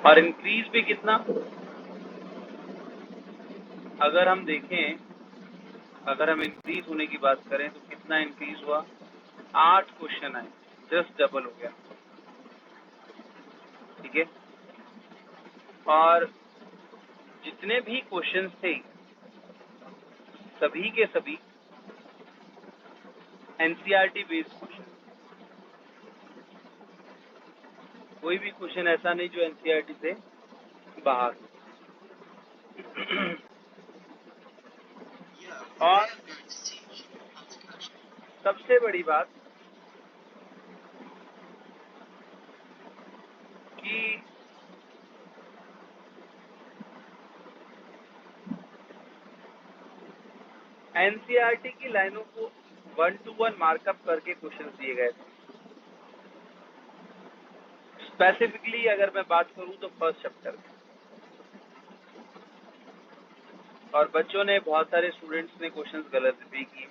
और इंक्रीज भी कितना, अगर हम देखें, अगर हम इंक्रीज होने की बात करें तो कितना इंक्रीज हुआ, 8 क्वेश्चन आए, जस्ट डबल हो गया। ठीक है, और जितने भी क्वेश्चन थे सभी के सभी एनसीईआरटी बेस्ड क्वेश्चन, कोई भी क्वेश्चन ऐसा नहीं जो एनसीईआरटी से बाहर। और सबसे बड़ी बात कि एनसीईआरटी की लाइनों को 1 to 1 मार्कअप करके क्वेश्चन दिए गए थे। स्पेसिफिकली अगर मैं बात करूं तो फर्स्ट चैप्टर में, और बच्चों ने, बहुत सारे स्टूडेंट्स ने क्वेश्चंस गलत भी किए।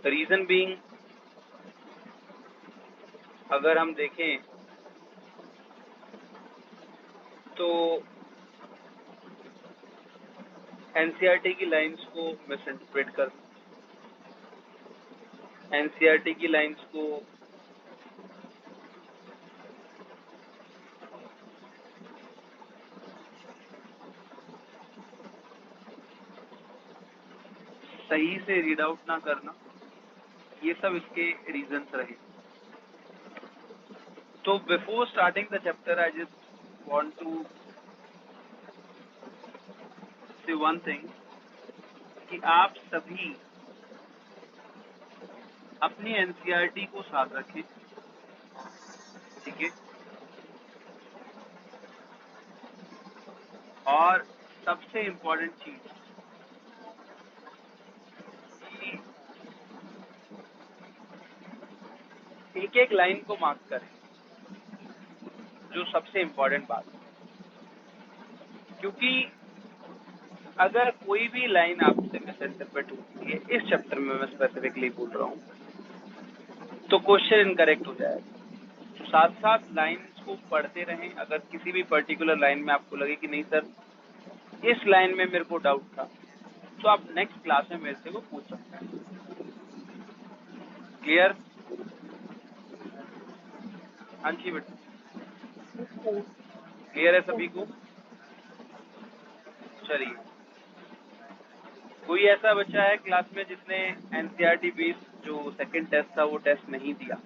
रीजन बीइंग, अगर हम देखें तो एनसीईआरटी की लाइंस को मिस इंटरप्रेट कर, एनसीईआरटी की लाइंस को सही से रीड आउट ना करना, ये सब इसके रीजंस रहे। तो before starting the chapter I just want to say one thing कि आप सभी अपनी एनसीईआरटी को साथ रखें। ठीक है, और सबसे इम्पोर्टेंट चीज कि एक एक लाइन को मार्क करें, जो सबसे इम्पोर्टेंट बात है। क्योंकि अगर कोई भी लाइन आपसे मिस इंटरप्रेट होती है, इस चैप्टर में मैं स्पेसिफिकली बोल रहा हूँ, तो क्वेश्चन इनकरेक्ट हो जाएगा। तो साथ साथ लाइन्स को पढ़ते रहें। अगर किसी भी पर्टिकुलर लाइन में आपको लगे कि नहीं सर इस लाइन में मेरे को डाउट था, तो आप नेक्स्ट क्लास में मेरे से वो पूछ सकते हैं। क्लियर? हाँ जी बेटा, क्लियर है सभी को? चलिए, कोई ऐसा बच्चा है क्लास में जिसने एनसीईआरटी बेस्ड जो सेकंड टेस्ट था वो टेस्ट नहीं दिया?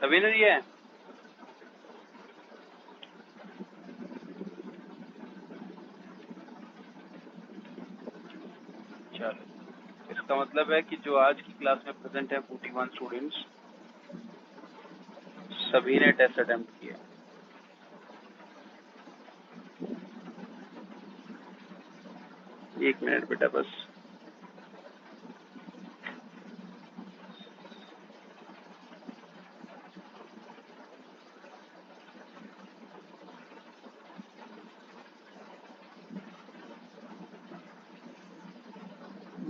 सभी ने दिया है? चलो, इसका मतलब है कि जो आज की क्लास में प्रेजेंट है 41 स्टूडेंट्स, सभी ने टेस्ट अटेम्प्ट किया। एक मिनट बेटा बस।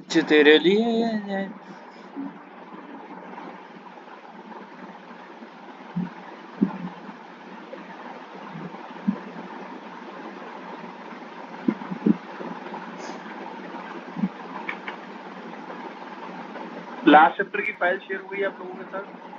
जो तेरे लिए है। लास्ट चैप्टर की फाइल शेयर हुई आप लोगों के साथ?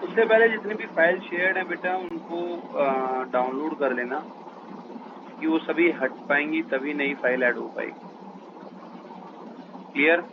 उससे पहले जितनी भी फाइल शेयर्ड है बेटा उनको डाउनलोड कर लेना, कि वो सभी हट पाएंगी तभी नई फाइल ऐड हो पाएगी। क्लियर?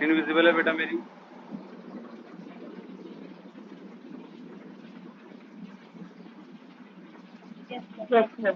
इनविजिबल है बेटा मेरी? Yes, sir.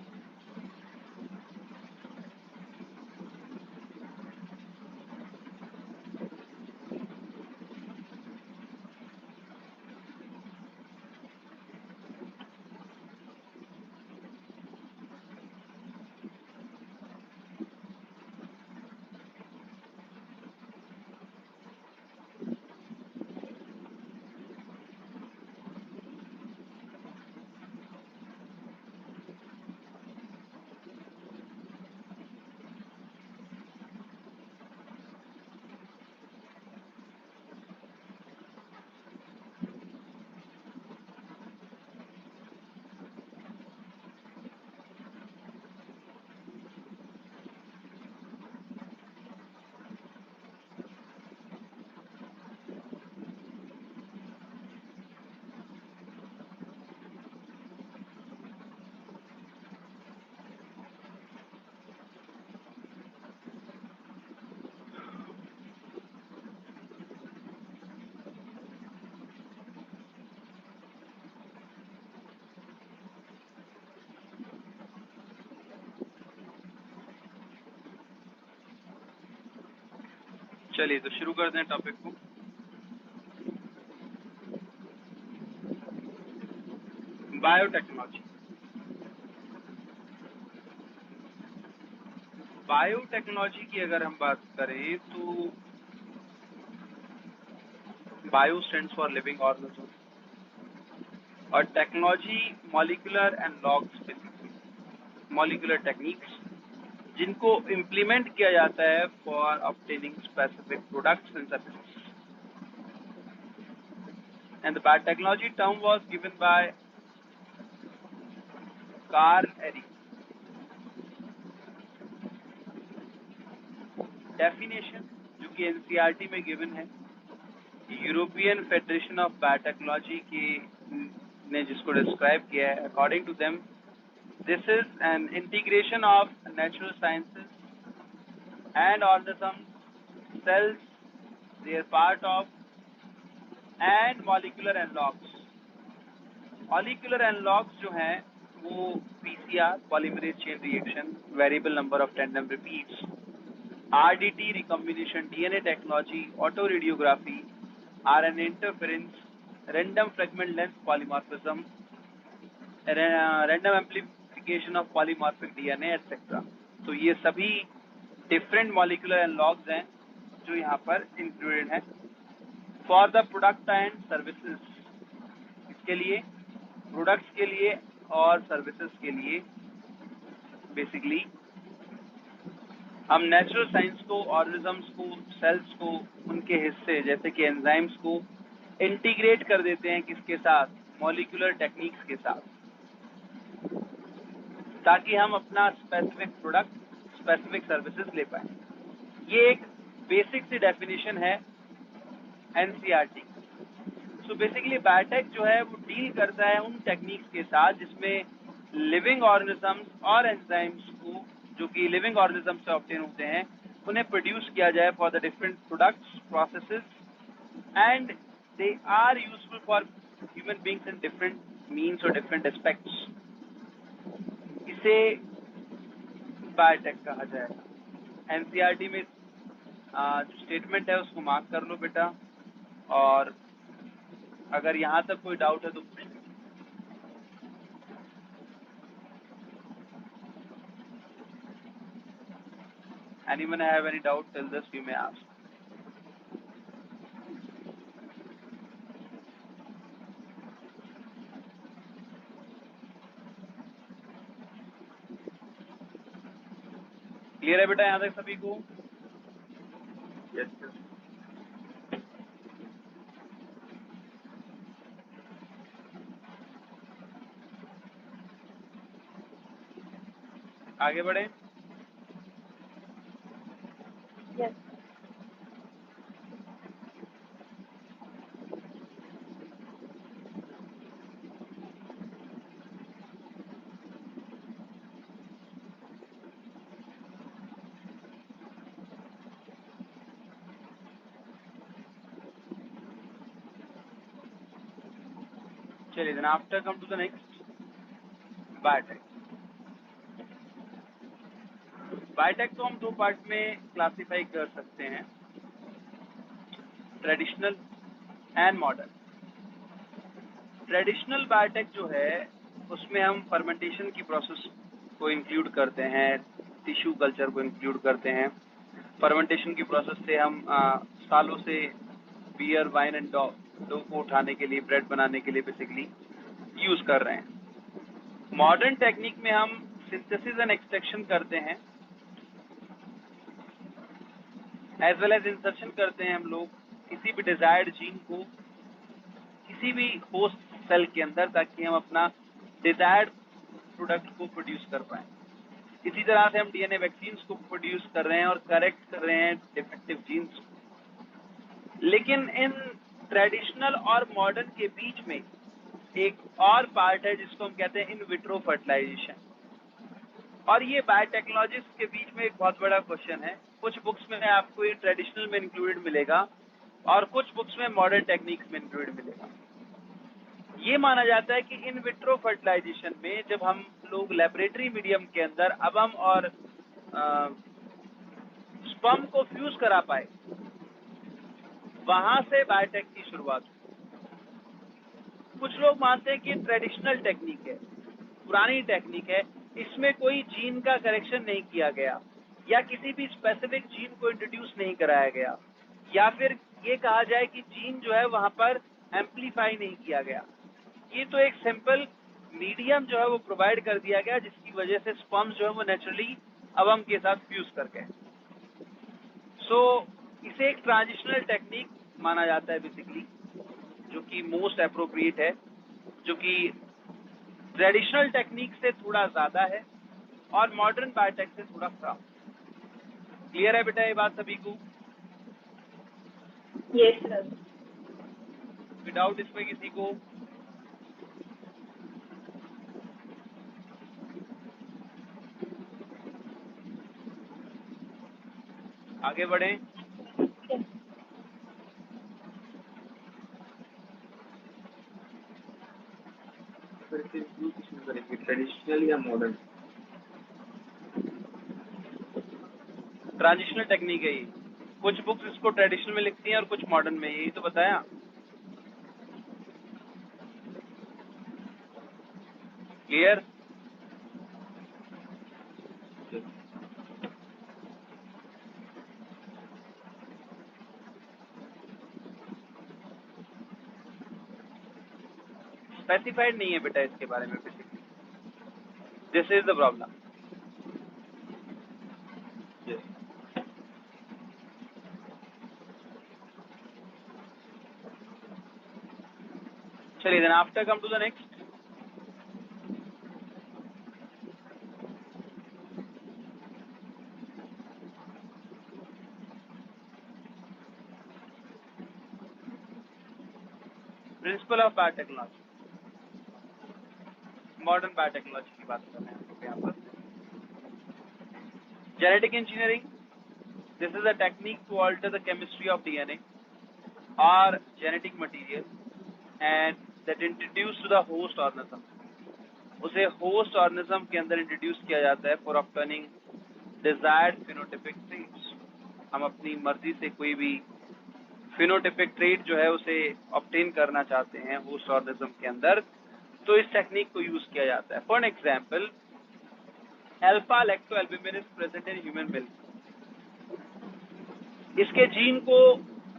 चलिए तो शुरू करते हैं टॉपिक को। बायोटेक्नोलॉजी। बायोटेक्नोलॉजी की अगर हम बात करें तो bio stands for living organism और technology molecular and logs, basically molecular techniques जिनको इम्प्लीमेंट किया जाता है for obtaining specific products and services. And the biotechnology term was given by Carl Eric. Definition जो कि NCERT में given है, European federation of biotechnology के ने जिसको डिस्क्राइब किया है, according to them this is an integration of natural sciences and organism cells their part of and molecular analogs. Molecular analogs जो हैं वो PCR polymerase chain reaction, variable number of tandem repeats, RDT recombination DNA technology, auto radiography, RNA interference, random fragment length polymorphism, random amplification of polymorphic DNA etcetera. तो ये सभी different molecular analogues हैं जो यहाँ पर इंक्लूडेड हैं for the product and services. इसके लिए प्रोडक्ट्स के लिए और सर्विसेज के लिए बेसिकली हम नेचुरल साइंस को, ऑर्गेनिजम्स को, सेल्स को, उनके हिस्से जैसे कि एंजाइम्स को इंटीग्रेट कर देते हैं किसके साथ, मॉलिक्यूलर टेक्निक्स के साथ, ताकि हम अपना स्पेसिफिक प्रोडक्ट, स्पेसिफिक सर्विसेज ले पाए। ये एक बेसिक सी डेफिनेशन है एनसीईआरटी। सो बेसिकली बायोटेक जो है वो डील करता है उन टेक्निक्स के साथ जिसमें लिविंग ऑर्गेनिजम्स और एंजाइम्स को, जो कि लिविंग ऑर्गेनिजम्स से ऑब्टेन होते हैं, उन्हें प्रोड्यूस किया जाए for the different products, processes and they are useful for human beings in different means और डिफरेंट एस्पेक्ट्स। इसे बायोटेक कहा जाएगा। एनसीईआरटी में जो स्टेटमेंट है उसको मार्क कर लो बेटा, और अगर यहाँ तक कोई डाउट है तो पूछ लीजिए। Anyone have any doubt till this you may ask. Clear है बेटा यहाँ तक सभी को? Yes sir. आगे बढ़े। Yes. चलिए then after come to the next biotech. Biotech को हम दो पार्ट में क्लासिफाई कर सकते हैं, traditional and modern. Traditional biotech जो है उसमें हम फर्मेंटेशन की प्रोसेस को इंक्लूड करते हैं, टिश्यू कल्चर को इंक्लूड करते हैं। फर्मेंटेशन की प्रोसेस से हम सालों से बियर, वाइन एंड डो को उठाने के लिए, ब्रेड बनाने के लिए बेसिकली यूज कर रहे हैं। मॉडर्न टेक्निक में हम सिंथेसिस एंड एक्सट्रैक्शन करते हैं, एज वेल एज इंसर्शन करते हैं हम लोग किसी भी डिजायर्ड जीन को किसी भी होस्ट सेल के अंदर, ताकि हम अपना डिजायर्ड प्रोडक्ट को प्रोड्यूस कर पाएं। इसी तरह से हम डीएनए वैक्सीन्स को प्रोड्यूस कर रहे हैं और करेक्ट कर रहे हैं डिफेक्टिव जीन्स को। लेकिन इन ट्रेडिशनल और मॉडर्न के बीच में एक और पार्ट है जिसको हम कहते हैं इन विट्रो फर्टिलाइजेशन। और ये बायोटेक्नोलॉजिस्ट के बीच में एक बहुत बड़ा क्वेश्चन है। कुछ बुक्स में आपको ये ट्रेडिशनल में इंक्लूडेड मिलेगा और कुछ बुक्स में मॉडर्न टेक्निक्स में इंक्लूडेड मिलेगा। ये माना जाता है कि इन विट्रो फर्टिलाइजेशन में जब हम लोग लेबोरेटरी मीडियम के अंदर अबम और स्पर्म को फ्यूज करा पाए, वहां से बायोटेक की शुरुआत हुई। कुछ लोग मानते हैं कि ट्रेडिशनल टेक्निक है, पुरानी टेक्निक है, इसमें कोई जीन का करेक्शन नहीं किया गया या किसी भी स्पेसिफिक जीन को इंट्रोड्यूस नहीं कराया गया, या फिर ये कहा जाए कि जीन जो है वहां पर एम्पलीफाई नहीं किया गया। ये तो एक सिंपल मीडियम जो है वो प्रोवाइड कर दिया गया, जिसकी वजह से स्पर्म्स जो है वो नेचुरली अवम के साथ फ्यूज कर गए। सो इसे एक ट्रांजिशनल टेक्निक माना जाता है बेसिकली, जो कि मोस्ट अप्रोप्रिएट है, जो कि ट्रेडिशनल टेक्निक से थोड़ा ज्यादा है और मॉडर्न बायोटेक से थोड़ा कम। क्लियर है बेटा ये बात सभी को? Yes, sir. विदाउट इसमें किसी को? आगे बढ़े। Yes. फिर से ब्लू किसमें करेंगे, ट्रेडिशनल या मॉडर्न? ट्रांजिशनल टेक्निक है ये। कुछ बुक्स इसको ट्रेडिशनल में लिखती हैं और कुछ मॉडर्न में, यही तो बताया। क्लियर? स्पेसिफाइड नहीं है बेटा इसके बारे में basically, this is the problem. चलिए then after come to the next. Principle of biotechnology, modern biotechnology की बात कर रहे हैं हम लोग यहाँ पर। Genetic engineering, this is a technique to alter the chemistry of DNA और genetic material and that introduce to the host organism. उसे होस्ट ऑर्गेनिज्म के अंदर इंट्रोड्यूस किया जाता है for obtaining desired phenotypic traits. हम अपनी मर्जी से कोई भी फिनोटाइपिक ट्रेट जो है उसे ऑब्टेन करना चाहते हैं होस्ट ऑर्गेनिज्म के अंदर, तो इस टेक्निक को यूज किया जाता है. For example, alpha lactalbumin is present in human milk. इसके जीन को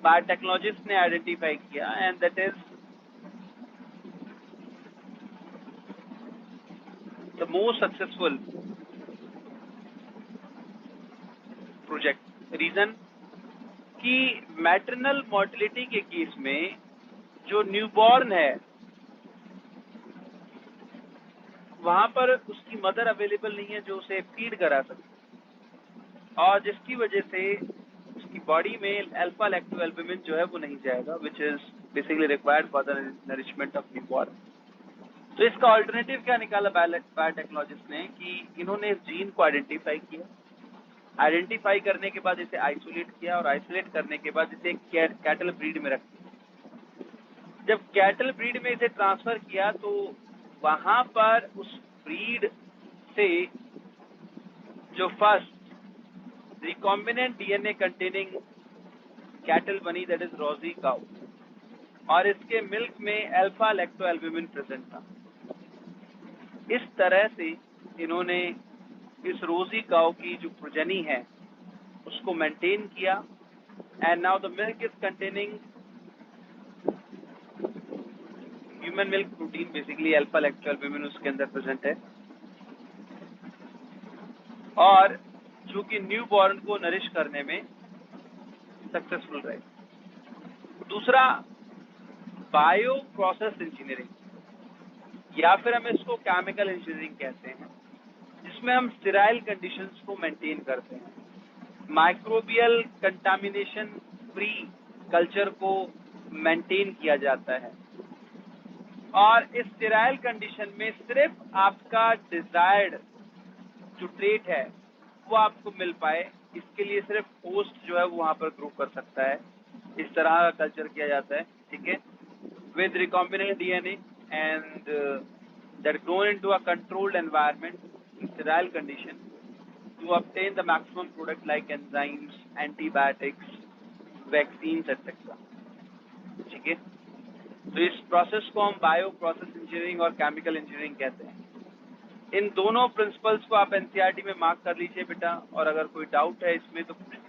बायोटेक्नोलॉजिस्ट ने आइडेंटिफाई किया and that is the most successful project. Reason कि मैटरनल मोर्टेलिटी के केस में जो न्यूबॉर्न है वहां पर उसकी मदर अवेलेबल नहीं है जो उसे फीड करा सके, और जिसकी वजह से उसकी बॉडी में अल्फा लैक्टोएल्बुमिन जो है वो नहीं जाएगा, which is basically required for the nourishment of newborn. तो इसका ऑल्टरनेटिव क्या निकाला बायोटेक्नोलॉजिस्ट ने कि इन्होंने इस जीन को आइडेंटिफाई किया. आइडेंटिफाई करने के बाद इसे आइसोलेट किया, और आइसोलेट करने के बाद इसे कैटल ब्रीड में रख दिया. जब कैटल ब्रीड में इसे ट्रांसफर किया तो वहां पर उस ब्रीड से जो first recombinant DNA containing cattle बनी, दैट इज रोजी काउ, और इसके मिल्क में अल्फा लैक्टोएल्बुमिन प्रेजेंट था. इस तरह से इन्होंने इस रोजी काउ की जो प्रोजेनी है उसको मेंटेन किया, and now the milk is containing human milk protein, basically alpha lactalbumin उसके अंदर प्रेजेंट है, और जो कि न्यू बॉर्न को नरिश करने में सक्सेसफुल रहे. दूसरा, बायो प्रोसेस इंजीनियरिंग, या फिर हम इसको केमिकल इंजीनियरिंग कहते हैं, जिसमें हम स्टेराइल कंडीशंस को मेंटेन करते हैं. माइक्रोबियल कंटामिनेशन फ्री कल्चर को मेंटेन किया जाता है, और इस स्टेराइल कंडीशन में सिर्फ आपका डिजायर्ड जो ट्रेट है वो आपको मिल पाए, इसके लिए सिर्फ होस्ट जो है वो वहां पर ग्रो कर सकता है. इस तरह का कल्चर किया जाता है. ठीक है, with recombinant DNA and that grown into a controlled environment in sterile condition to obtain the maximum product like enzymes, antibiotics, vaccines, etc. ठीक है, तो इस प्रोसेस को हम बायो प्रोसेस इंजीनियरिंग और केमिकल इंजीनियरिंग कहते हैं. इन दोनों प्रिंसिपल्स को आप एनसीईआरटी में मार्क कर लीजिए बेटा, और अगर कोई डाउट है इसमें तो पूछ लीजिए.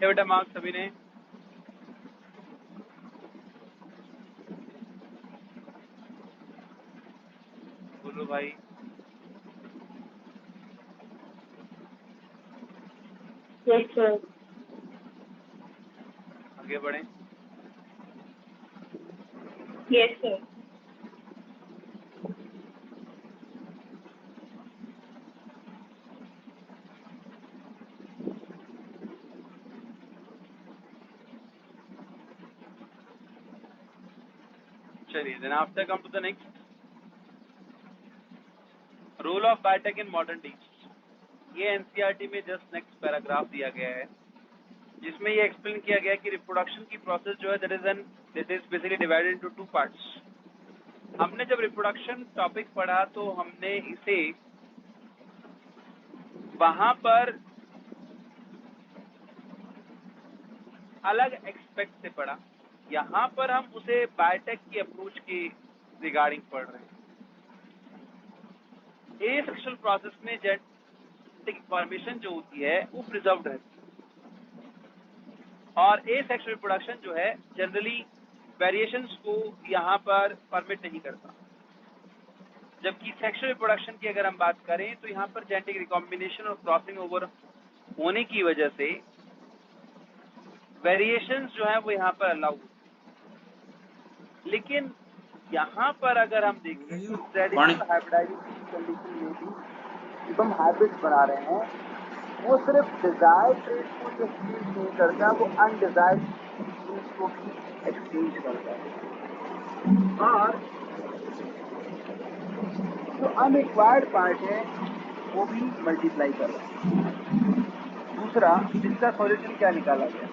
बेटा मार्क्स सभी ने? बोलो भाई. Yes, sir. आगे बढ़े. Yes, sir. चलिए, then after come to the next, role of biotech in modern days. ये एनसीईआरटी में जस्ट नेक्स्ट पैराग्राफ दिया गया है, जिसमें ये एक्सप्लेन किया गया कि रिप्रोडक्शन की प्रोसेस जो है that is basically divided into two parts. हमने जब रिप्रोडक्शन टॉपिक पढ़ा तो हमने इसे वहां पर अलग एक्सपेक्ट से पढ़ा. यहाँ पर हम उसे बायोटेक की अप्रोच के रिगार्डिंग पढ़ रहे हैं. ए सेक्सुअल प्रोसेस में जेनेटिक इंफॉर्मेशन जो होती है वो प्रिजर्व्ड रहती है, और ए सेक्सुअल रिप्रोडक्शन जो है जनरली वेरिएशंस को यहाँ पर परमिट नहीं करता. जबकि सेक्सुअल रिप्रोडक्शन की अगर हम बात करें तो यहाँ पर जेनेटिक रिकॉम्बिनेशन और क्रॉसिंग ओवर होने की वजह से वेरिएशंस जो है वो यहाँ पर अलाउ. लेकिन यहाँ पर अगर हम देखें तो ट्रेडिशनल हाइब्रिडाइजेशन कंडीशन में भी जब हम हाइब्रिड बना रहे हैं वो सिर्फ डिजायर्ड ट्रेड को ही एक्सचेंज नहीं करता, वो अनडिजायर्ड ट्रेड को भी एक्सचेंज करता है। और जो अनरिक्वायर्ड पार्ट है वो भी मल्टीप्लाई कर रहा है। दूसरा, इसका सॉल्यूशन क्या निकाला गया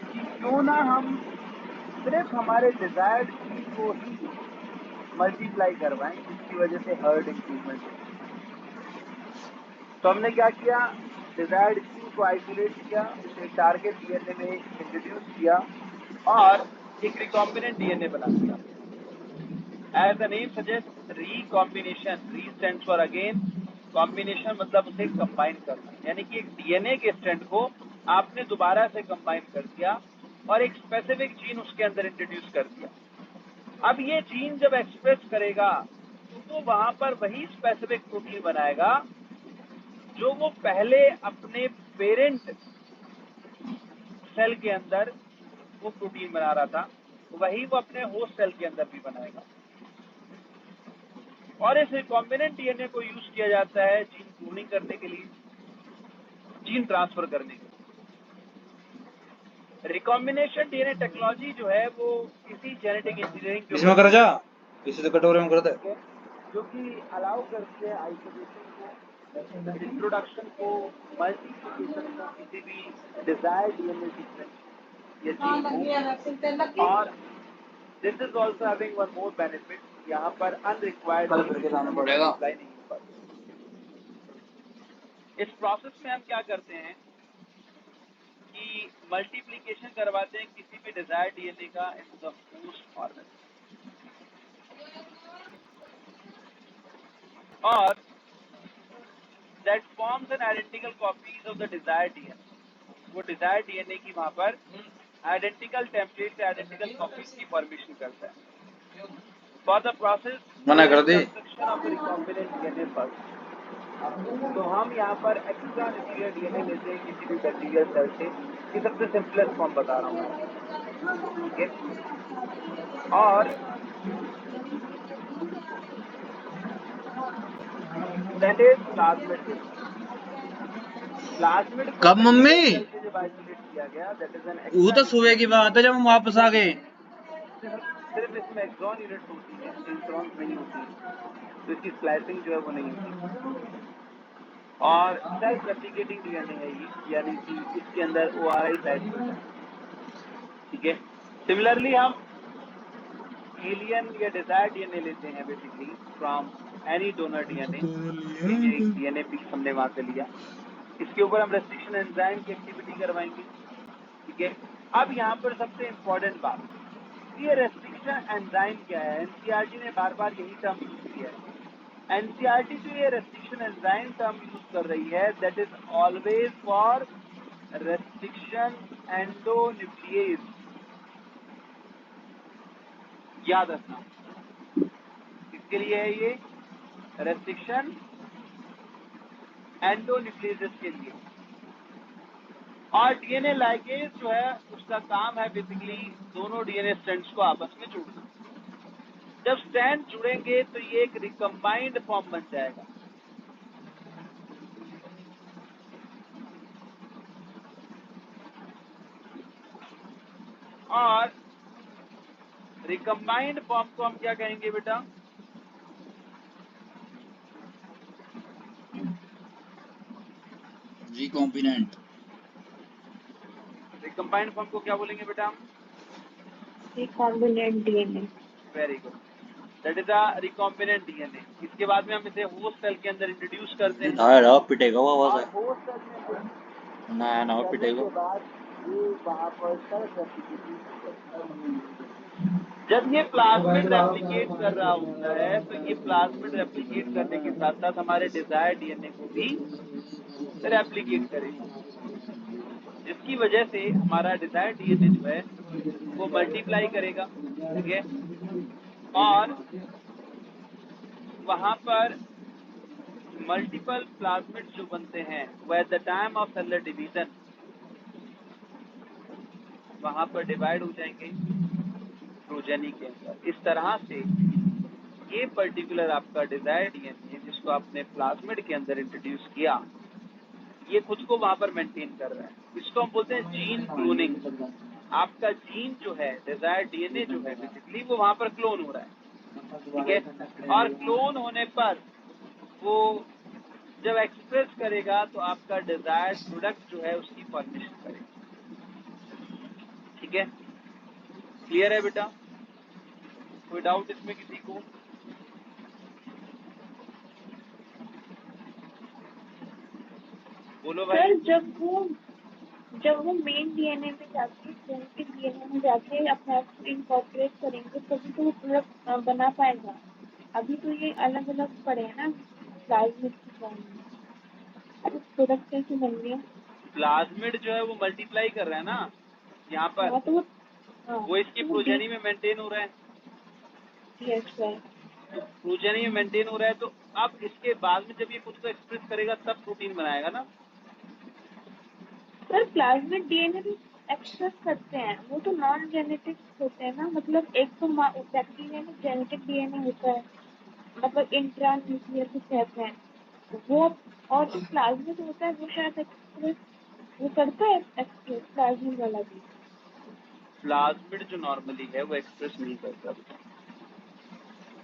कि क्यों ना हम सिर्फ हमारे डिजायर्ड चीज को ही मल्टीप्लाई करवाएं, जिसकी वजह से हर्ड इंक्रीजमेंट हो। तो हमने क्या किया, डिजायर्ड जीन को आइसोलेट किया, उसे टारगेट डीएनए में इंट्रोड्यूस किया और एक रिकॉम्बिनेंट डीएनए बना दिया। As the name suggest, recombination, re stands for again, combination मतलब उसे कंबाइन करना, यानी कि एक डीएनए के स्ट्रैंड को आपने दोबारा से कंबाइन कर दिया और एक स्पेसिफिक जीन उसके अंदर इंट्रोड्यूस कर दिया। अब ये जीन जब एक्सप्रेस करेगा तो वो वहां पर वही स्पेसिफिक प्रोटीन बनाएगा जो वो पहले अपने पेरेंट सेल के अंदर वो प्रोटीन बना रहा था, वही वो अपने होस्ट सेल के अंदर भी बनाएगा। और इस रिकॉम्बिनेंट डीएनए को यूज किया जाता है जीन क्लोनिंग करने के लिए, जीन ट्रांसफर करने के लिए। रिकॉम्बिनेशन डीएनए टेक्नोलॉजी जो है वो किसी जेनेटिक इंजीनियरिंग इसमें कर जा, इसी तो कटोरे में कर दे, जो कि अलाउ करती है आइसोलेशन को, इंट्रोडक्शन को, मल्टीप्लिकेशन को किसी भी डिजायर्ड डीएनए सीक्वेंस या जीन को। और this is also having one more benefit, यहाँ पर अनरिक्वायर्ड मल्टीप्लाई नहीं हो पाता। इस प्रोसेस में हम क्या करते हैं कि मल्टीप्लिकेशन करवाते हैं किसी भी डिजायर्ड डीएनए का इन द होस्ट ऑर्गन, और that forms an identical copies of the desired DNA. वो desired DNA की वहाँ पर identical template से identical copies की formation करता है। For the process मना कर दी। construction of the recombinant DNA first, तो हम यहाँ पर एक्स्ट्रा न्यूक्लियर डीएनए लेते हैं किसी भी बैक्टीरियल सेल से। ये सबसे सिंपलेस्ट फॉर्म बता रहा हूँ, ठीक है। और that is plasmid। प्लाज्मिड को कब मम्मी? जब आइसोलेट किया गया, दैट इज एन वो तो सुबह की बात है जब हम वापस आ गए। सिर्फ इसमें एक्सॉन यूनिट्स होती हैं, इंट्रॉन्स नहीं होती, तो इसकी स्प्लाइसिंग जो है वो नहीं होती। और सेल्फ रेप्लिकेटिंग डीएनए है ये, यानी कि इसके अंदर ओआरआई साइट, ठीक है। सिमिलरली हम एलियन या डिजायर्ड डीएनए लेते हैं basically from any donor DNA. DNA piece हमने वहां से लिया, इसके ऊपर हम रेस्ट्रिक्शन एंजाइम की एक्टिविटी करवाएंगे, ठीक है। अब यहाँ पर सबसे इम्पोर्टेंट बात, ये रेस्ट्रिक्शन एंजाइम क्या है? एनसीईआरटी ने बार बार यही टर्म यूज किया है। एनसीईआरटी जो ये रेस्ट्रिक्शन एंजाइम टर्म यूज कर रही है, that is always for restriction endonuclease. याद रखना, किसके लिए है ये? रेस्ट्रिक्शन एंडोन्यूक्लियेज के लिए। और डीएनए लाइगेज जो है उसका काम है बेसिकली दोनों डीएनए स्ट्रैंड्स को आपस में जोड़ना। जब स्ट्रैंड जुड़ेंगे तो ये एक रिकम्बाइंड फॉर्म बन जाएगा। और रिकम्बाइंड फॉर्म को हम क्या कहेंगे बेटा? रिकॉम्बिनेंट। रिकम्बाइंड फॉर्म को क्या बोलेंगे बेटा हम? Recombinant DNA. Very good, that is a recombinant DNA. इसके बाद में हम इसे होस्ट सेल के अंदर इंट्रोड्यूस करते हैं। ना पिटेगा वो आवाज है। होस्ट सेल में ना पिटेगा। के बाद ये वहां पर सेल्फ रेप्लिकेशन, जब ये प्लाज्मिड रेप्लिकेट कर रहा होता है तो ये प्लाज्मिड रेप्लिकेट करने के साथ साथ हमारे डिजायर्ड डीएनए को भी रेप्लिकेट करेगा, जिसकी वजह से हमारा डिजायर्ड डीएनए जो है वो मल्टीप्लाई करेगा, ठीक है। और वहां पर मल्टीपल प्लाज्मिड्स जो बनते हैं वो at the time of cellular division वहां पर डिवाइड हो जाएंगे प्रोजेनी के अंदर। इस तरह से ये पर्टिकुलर आपका डिजायर्ड डीएनए जिसको आपने प्लाज्मिड के अंदर इंट्रोड्यूस किया, ये खुद को वहां पर मेंटेन कर रहा है। इसको हम बोलते हैं जीन क्लोनिंग। आपका जीन जो है, डिजायर्ड डीएनए जो है, बेसिकली वो वहां पर क्लोन हो रहा है, ठीक है। और क्लोन होने पर वो जब एक्सप्रेस करेगा तो आपका डिजायर्ड प्रोडक्ट जो है उसकी फॉर्मेशन करेगा, ठीक है। क्लियर है बेटा? कोई डाउट इसमें किसी को? बोलो भाई। सर जब वो मेन डीएनए में जाके, जेनेटिक डीएनए में जाके अपने आप को इनकॉर्पोरेट करेंगे तभी तो वो प्रोडक्ट बना पाएगा। अभी तो ये अलग अलग पड़े हैं ना प्लाज्मिड की फॉर्म में, अब प्रोडक्ट कैसे बन रही है? प्लाज्मिड जो है वो मल्टीप्लाई कर रहा है ना यहाँ पर, हाँ, तो वो इसकी प्रोजेनी में मेंटेन हो रहा है। Yes sir. तो प्रोजेनी में मेंटेन हो रहा है, तो अब इसके बाद में जब ये खुद को एक्सप्रेस करेगा तब प्रोटीन बनाएगा ना। सर प्लाज्मिड डीएनए भी एक्सप्रेस करते हैं, वो तो नॉन जेनेटिक होते हैं ना, मतलब एक तो बैक्टीरिया में जेनेटिक डीएनए होता है, मतलब इंट्रा न्यूक्लियर को कहते हैं वो, और जो प्लाज्मिड होता है वो शायद एक्सप्रेस वो करता है, एक्सप्रेस प्लाज्मिड वाला भी। प्लाज्मिड जो नॉर्मली है वो एक्सप्रेस नहीं करता,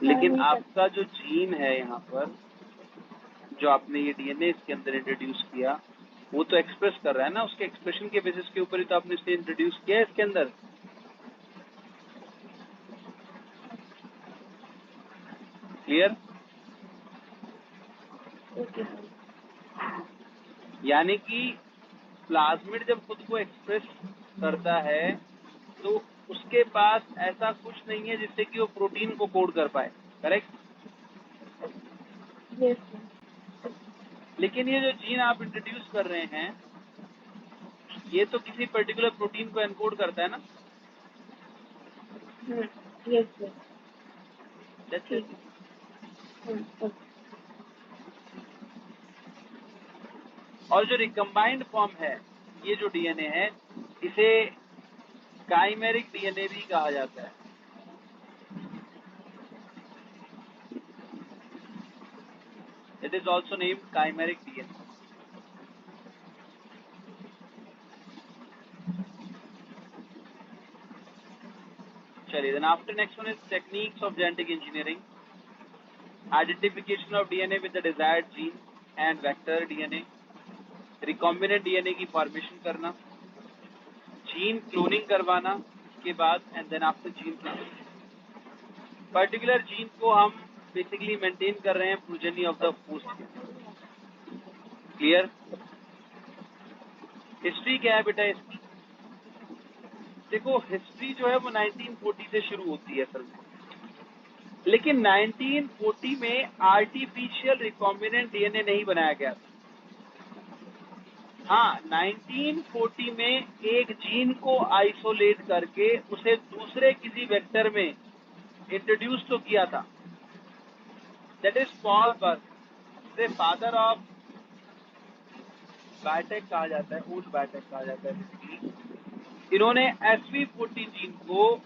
लेकिन नहीं आपका जो जीन है यहाँ पर, जो आपने ये डीएनए इसके अंदर इंट्रोड्यूस किया, वो तो एक्सप्रेस कर रहा है ना। उसके एक्सप्रेशन के बेसिस के ऊपर ही तो आपने इसे इंट्रोड्यूस किया है इसके अंदर। क्लियर? ओके। यानी कि प्लाज्मिड जब खुद को एक्सप्रेस करता है तो उसके पास ऐसा कुछ नहीं है जिससे कि वो प्रोटीन को कोड कर पाए, करेक्ट? Yes sir. लेकिन ये जो जीन आप इंट्रोड्यूस कर रहे हैं, ये तो किसी पर्टिकुलर प्रोटीन को एनकोड करता है ना। Yes sir. That's ठीक it. है। ओके। और जो रिकम्बाइंड फॉर्म है, ये जो डीएनए है, इसे काइमेरिक डीएनए भी कहा जाता है। It is also named chimeric DNA. चलिए, then after next one is techniques of genetic engineering. Identification of DNA with the desired gene and vector DNA. Recombinant DNA की फॉर्मेशन करना, gene cloning करवाना के बाद, and then after gene cloning particular gene को हम basically maintain कर रहे हैं प्रोजेनी ऑफ द होस्ट के। क्लियर? हिस्ट्री क्या है बेटा इसकी? देखो, हिस्ट्री जो है वो 1940 से शुरू होती है सर, लेकिन 1940 में आर्टिफिशियल रिकॉम्बिनेंट डीएनए नहीं बनाया गया था। हाँ, 1940 में एक जीन को आइसोलेट करके उसे दूसरे किसी वेक्टर में इंट्रोड्यूस तो किया था। दैट इज पॉल बर्ग, जिसे फादर ऑफ बायोटेक कहा जाता है, ओल्ड बायोटेक कहा जाता है बेसिकली। इन्होंने SV14 जीन को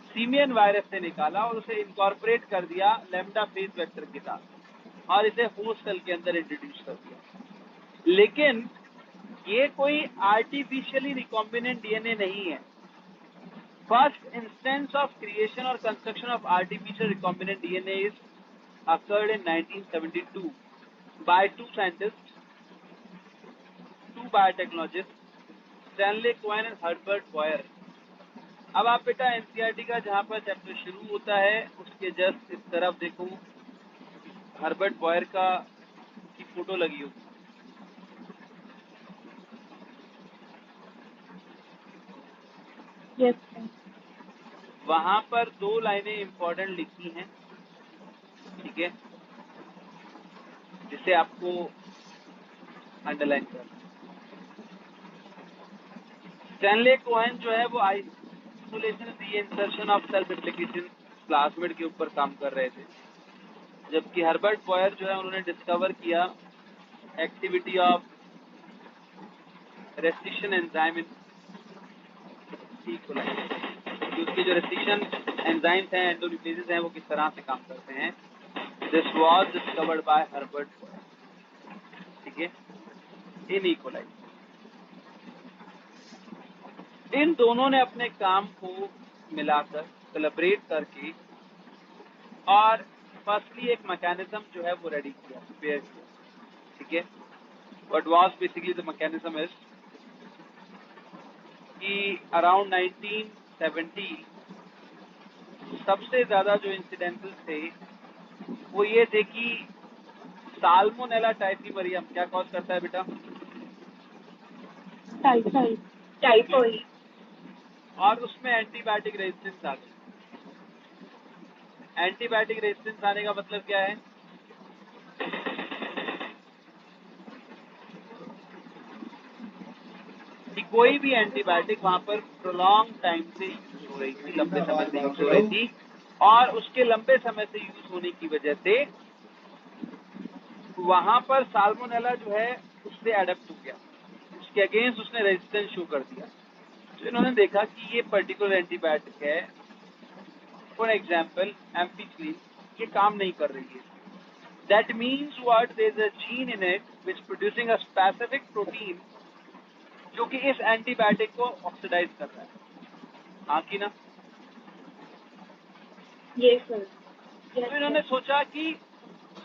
सीमियन वायरस से निकाला और उसे इनकॉर्पोरेट कर दिया लैम्डा फेज वेक्टर के साथ और इसे होस्ट सेल के अंदर इंट्रोड्यूस कर दिया। लेकिन ये कोई आर्टिफिशियली रिकॉम्बिनेंट डीएनए नहीं है। फर्स्ट इंस्टेंस ऑफ क्रिएशन और construction of artificial recombinant DNA is occurred in 1972 by two scientists, two biotechnologists, Stanley Cohen and Herbert Boyer. अब आप बेटा एनसीईआरटी का जहाँ पर चैप्टर शुरू होता है उसके जस्ट इस तरफ देखो, हर्बर्ट बॉयर का की फोटो लगी होगी। Yes sir. वहां पर दो लाइनें इंपॉर्टेंट लिखी हैं, ठीक है, जिसे आपको अंडरलाइन करना। स्टैनले कोहेन जो है वो isolation reinsertion of self replication plasmid के ऊपर काम कर रहे थे, जबकि हर्बर्ट बॉयर जो है उन्होंने डिस्कवर किया एक्टिविटी ऑफ रेस्ट्रिक्शन एंजाइम इन, ठीक बोला, उसकी जो रेस्ट्रिक्शन एंजाइम्स हैं, एंडोन्यूक्लियसेस हैं, वो किस तरह से काम करते हैं। This was discovered by Herbert Boyle, ठीक है, इन ई कोलाई। इन दोनों ने अपने काम को मिलाकर कोलैबोरेट करके और फर्स्टली एक मैकेनिज्म जो है वो रेडी किया, प्रिपेयर किया, ठीक है। What was basically the mechanism is कि अराउंड 1970 सबसे ज्यादा जो इंसिडेंटल थे वो ये थे कि साल्मोनेला टाइफीमरियम क्या कॉज करता है बेटा? टाइफाइड। और उसमें एंटीबायोटिक रेजिस्टेंस आ गई। एंटीबायोटिक रेजिस्टेंस आने का मतलब क्या है? कि कोई भी एंटीबायोटिक वहां पर प्रोलॉन्ग टाइम से यूज हो रही थी, लंबे समय से यूज हो रही थी, और उसके लंबे समय से यूज होने की वजह से वहां पर साल्मोनेला जो है उससे एडेप्ट हो गया, उसके अगेंस्ट उसने रेजिस्टेंस शो कर दिया। तो इन्होंने देखा कि ये पर्टिकुलर एंटीबायोटिक है, फॉर एग्जाम्पल एम्पिसिलिन, ये काम नहीं कर रही है। That means what, there is a gene in it which producing a specific protein जो कि इस एंटीबायोटिक को ऑक्सीडाइज कर रहा है, हाँ कि ना? ये सर। तो इन्होंने सोचा कि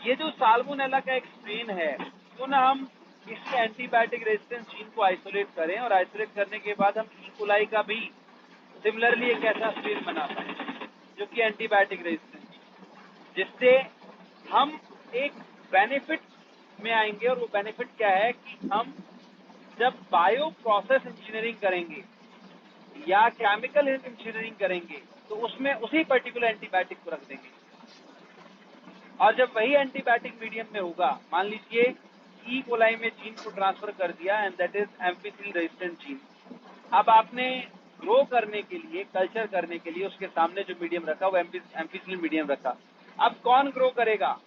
ये जो साल्मोनेला का एक स्ट्रेन है, तो ना हम इसी एंटीबायोटिक रेजिस्टेंस जीन को आइसोलेट करें, और आइसोलेट करने के बाद हम ई कोलाई का भी सिमिलरली एक ऐसा स्ट्रेन बना पाए जो कि एंटीबायोटिक रेजिस्टेंस, जिससे हम एक बेनिफिट में आएंगे। और वो बेनिफिट क्या है कि हम जब बायो प्रोसेस इंजीनियरिंग करेंगे या केमिकल इंजीनियरिंग करेंगे तो उसमें उसी पर्टिकुलर एंटीबायोटिक को रख देंगे, और जब वही एंटीबायोटिक मीडियम में होगा, मान लीजिए ई कोलाई में जीन को ट्रांसफर कर दिया and that is ampicillin resistant gene. अब आपने ग्रो करने के लिए, कल्चर करने के लिए उसके सामने जो मीडियम रखा वो एम्पिसिलिन मीडियम रखा। अब कौन ग्रो करेगा?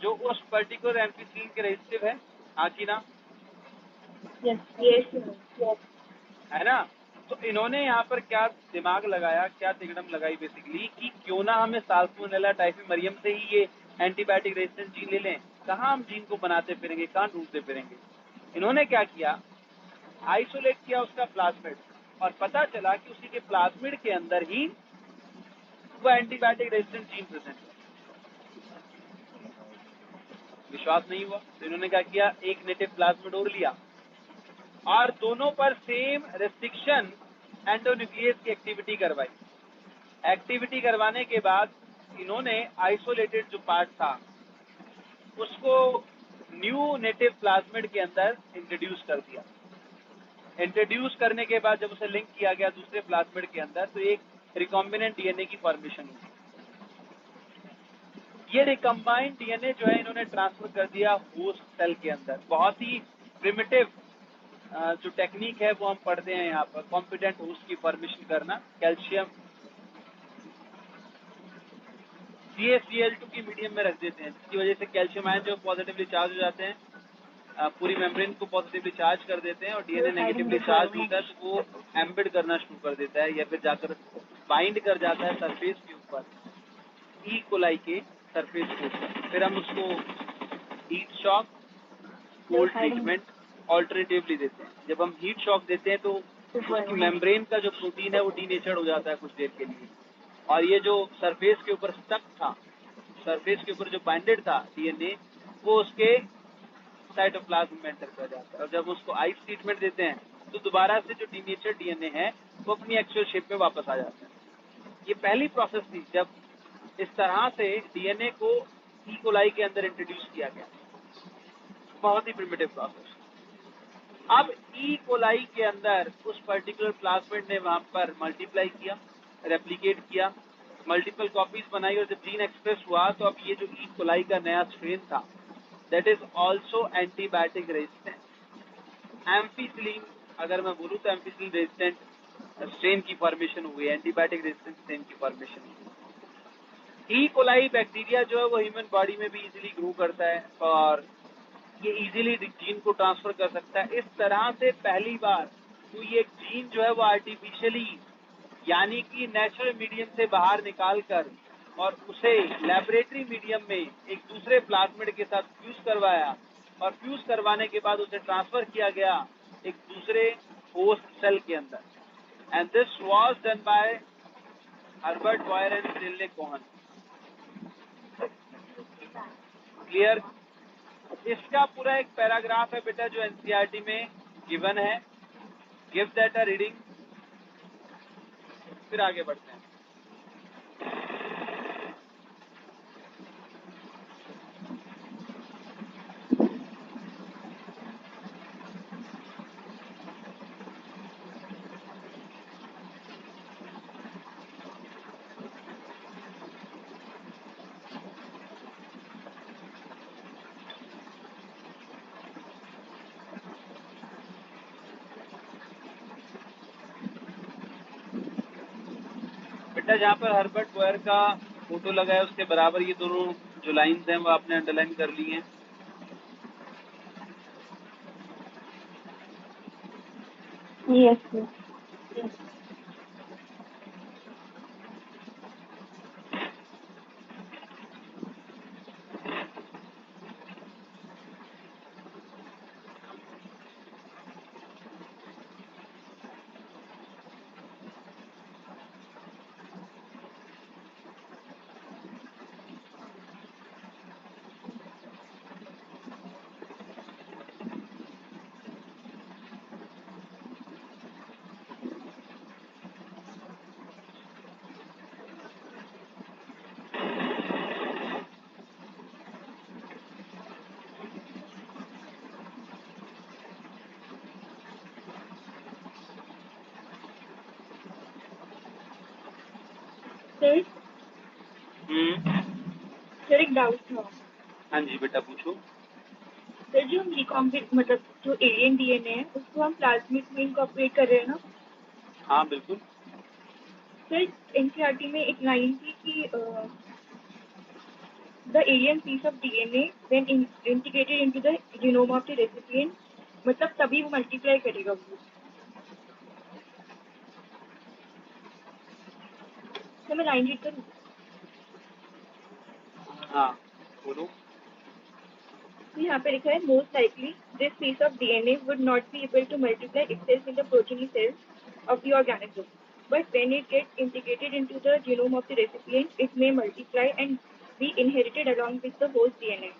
जो उस पर्टिकुलर एम्पिसिलिन के रेजिस्टिव है, हाँ कि ना? है ना? तो इन्होंने यहाँ पर क्या दिमाग लगाया, क्या तिगड़म लगाई बेसिकली, कि क्यों ना हमें साल्मोनेला टाइफीमरियम से ही ये एंटीबायोटिक रेजिस्टेंट जीन ले लें। कहाँ हम जीन को बनाते फिरेंगे, कहाँ ढूंढते फिरेंगे? इन्होंने क्या किया, आइसोलेट किया उसका प्लाज्मिड, और पता चला कि उसी के प्लाज्मिड के अंदर ही वो एंटीबायोटिक रेजिस्टेंट जीन प्रेजेंट है। विश्वास नहीं हुआ तो इन्होंने क्या किया, एक नेटिव प्लाज्मिड और लिया और दोनों पर सेम रेस्ट्रिक्शन एंडोन्यूक्लियस की एक्टिविटी करवाई। एक्टिविटी करवाने के बाद इन्होंने आइसोलेटेड जो पार्ट था उसको न्यू नेटिव प्लाज्मिड के अंदर इंट्रोड्यूस कर दिया। इंट्रोड्यूस करने के बाद जब उसे लिंक किया गया दूसरे प्लाज्मिड के अंदर, तो एक रिकॉम्बिनेंट डीएनए की फॉर्मेशन हुई। ये रिकम्बाइंड डीएनए जो है इन्होंने ट्रांसफर कर दिया होस्ट सेल के अंदर। बहुत ही प्रिमिटिव जो टेक्निक है वो हम पढ़ते हैं यहाँ पर, कॉम्पिटेंट होस्ट की फॉर्मेशन करना। कैल्शियम CaCl2 की मीडियम में रख देते हैं, जिसकी वजह से कैल्शियम आयन जो पॉजिटिवली चार्ज हो जाते हैं, पूरी मेम्ब्रेन को पॉजिटिवली चार्ज कर देते हैं, और डीएनए नेगेटिवली चार्ज होता है तो वो एम्बेड करना शुरू कर देता है, या फिर जाकर बाइंड कर जाता है सरफेस के ऊपर, ई कोलाई के सरफेस के ऊपर। फिर हम उसको heat shock, cold treatment alternatively देते हैं। जब हम हीट शॉक देते हैं तो उसकी मेम्ब्रेन का जो प्रोटीन है वो डीनेचर्ड हो जाता है कुछ देर के लिए, और ये जो सरफेस के ऊपर स्टक था, सरफेस के ऊपर जो बाइंडेड था डीएनए, वो उसके साइटोप्लाज्म में एंटर कर जाता है। और जब उसको आइस ट्रीटमेंट देते हैं तो दोबारा से जो डीनेचर्ड डीएनए है वो अपनी एक्चुअल शेप में वापस आ जाता है। ये पहली प्रोसेस थी जब इस तरह से डीएनए को ई कोलाई के अंदर इंट्रोड्यूस किया गया। बहुत ही प्रिमिटिव प्रोसेस। अब ई कोलाई के अंदर उस पर्टिकुलर प्लाज्मिड ने वहां पर मल्टीप्लाई किया, रेप्लिकेट किया, मल्टीपल कॉपीज बनाई, और जब जीन एक्सप्रेस हुआ तो अब ये जो ई कोलाई का नया स्ट्रेन था that is also antibiotic resistant. Ampicillin, अगर मैं बोलूँ तो एम्पिसिलिन रेजिस्टेंट स्ट्रेन की फॉर्मेशन हुई, एंटीबायोटिक रेजिस्टेंट स्ट्रेन की फॉर्मेशन हुई। ई कोलाई बैक्टीरिया जो है वो ह्यूमन बॉडी में भी इजीली ग्रो करता है और ये इजीली जीन को ट्रांसफर कर सकता है। इस तरह से पहली बार कोई एक जीन जो है वो आर्टिफिशियली यानी कि नेचुरल मीडियम से बाहर निकालकर और उसे लेबोरेटरी मीडियम में एक दूसरे प्लाज्मिड के साथ फ्यूज करवाया और फ्यूज करवाने के बाद उसे ट्रांसफर किया गया एक दूसरे होस्ट सेल के अंदर. And this was done by Herbert Boyer and Stanley Cohen. Clear? इसका पूरा एक पैराग्राफ है बेटा जो एनसीईआरटी में गिवन है. Give that a reading. फिर आगे बढ़ते हैं. बेटा जहाँ पर हर्बर्ट बॉयर का फोटो लगा है उसके बराबर ये दोनों जो लाइंस हैं वो आपने अंडरलाइन कर ली हैं. Yes, sir. Yes. Sir sir एक डाउट था. हाँ जी बेटा पूछो. सर जो हम रिकॉम्बिनेट मतलब जो एलियन डीएनए है उसको हम प्लाज्मिड में इनकॉर्पोरेट कर रहे हैं ना. हाँ बिल्कुल. सर एनसीईआरटी में एक लाइन थी कि the alien piece of DNA when integrated into the genome of the recipient मतलब तभी वो मल्टीप्लाई करेगा वो. तो मैं लाइन रीड करूँ. हाँ बोलो. तो यहाँ पे लिखा है most likely this piece of DNA would not be able to multiply itself in the protein cells of the organism but when it gets integrated into the genome of the recipient it may multiply and be inherited along with the host DNA.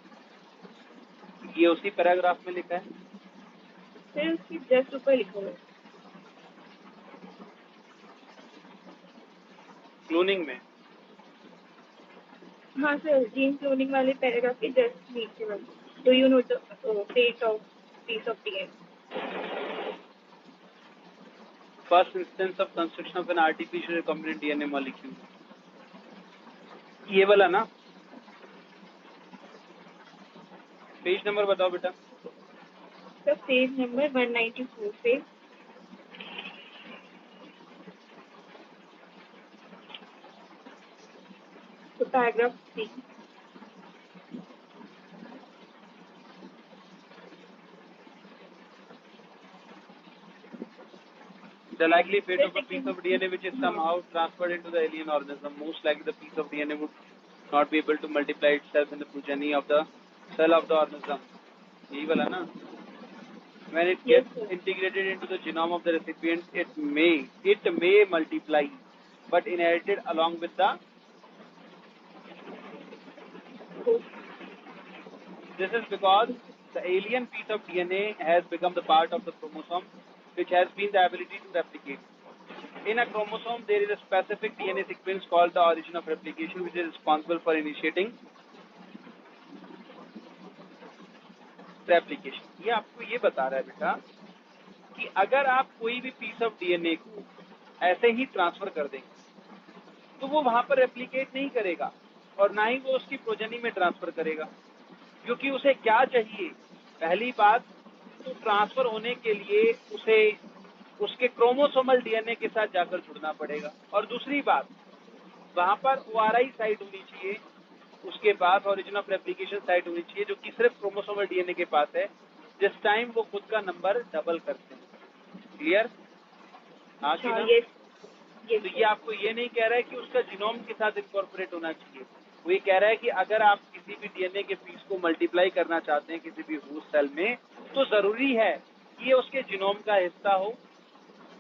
ये उसी paragraph में लिखा है. फिर उसके just ऊपर लिखा हुआ है. क्लोनिंग में. हाँ सर जीन क्लोनिंग वाले पैराग्राफ के जस्ट नीचे वाले. Do you know the fate of piece of DNA. First instance of construction of an artificial recombinant DNA molecule. ये वाला ना. पेज नंबर बताओ बेटा. सर पेज नंबर 194 पे. तो paragraph 3. The likely fate of a piece of DNA which is somehow transferred into the alien organism. Most likely the piece of DNA would not be able to multiply itself in the progeny of the cell of the organism. यही वाला ना. When it gets integrated into the genome of the recipient, it may multiply, but inherited along with the. This is because the alien piece of DNA has become the part of the chromosome, which has been the ability to replicate. In a chromosome, there is a specific DNA sequence called the origin of replication, which is responsible for initiating replication. ये आपको ये बता रहा है बेटा कि अगर आप कोई भी पीस ऑफ डीएनए को ऐसे ही ट्रांसफर कर देंगे तो वो वहां पर रेप्लिकेट नहीं करेगा और ना ही वो उसकी प्रोजेनी में ट्रांसफर करेगा, क्योंकि उसे क्या चाहिए. पहली बात तो ट्रांसफर होने के लिए उसे उसके क्रोमोसोमल डीएनए के साथ जाकर जुड़ना पड़ेगा, और दूसरी बात वहां पर ओआरआई साइट होनी चाहिए उसके पास, ओरिजिन ऑफ रेप्लिकेशन साइट होनी चाहिए जो कि सिर्फ क्रोमोसोमल डीएनए के पास है जिस टाइम वो खुद का नंबर डबल करते हैं. क्लियर? हाँ कि ना. ये तो ये आपको ये नहीं कह रहा है कि उसका जीनोम के साथ इनकॉर्पोरेट होना चाहिए, वो ये कह रहा है कि अगर आप किसी भी डीएनए के पीस को मल्टीप्लाई करना चाहते हैं किसी भी होस्ट सेल में, तो जरूरी है कि ये उसके जीनोम का हिस्सा हो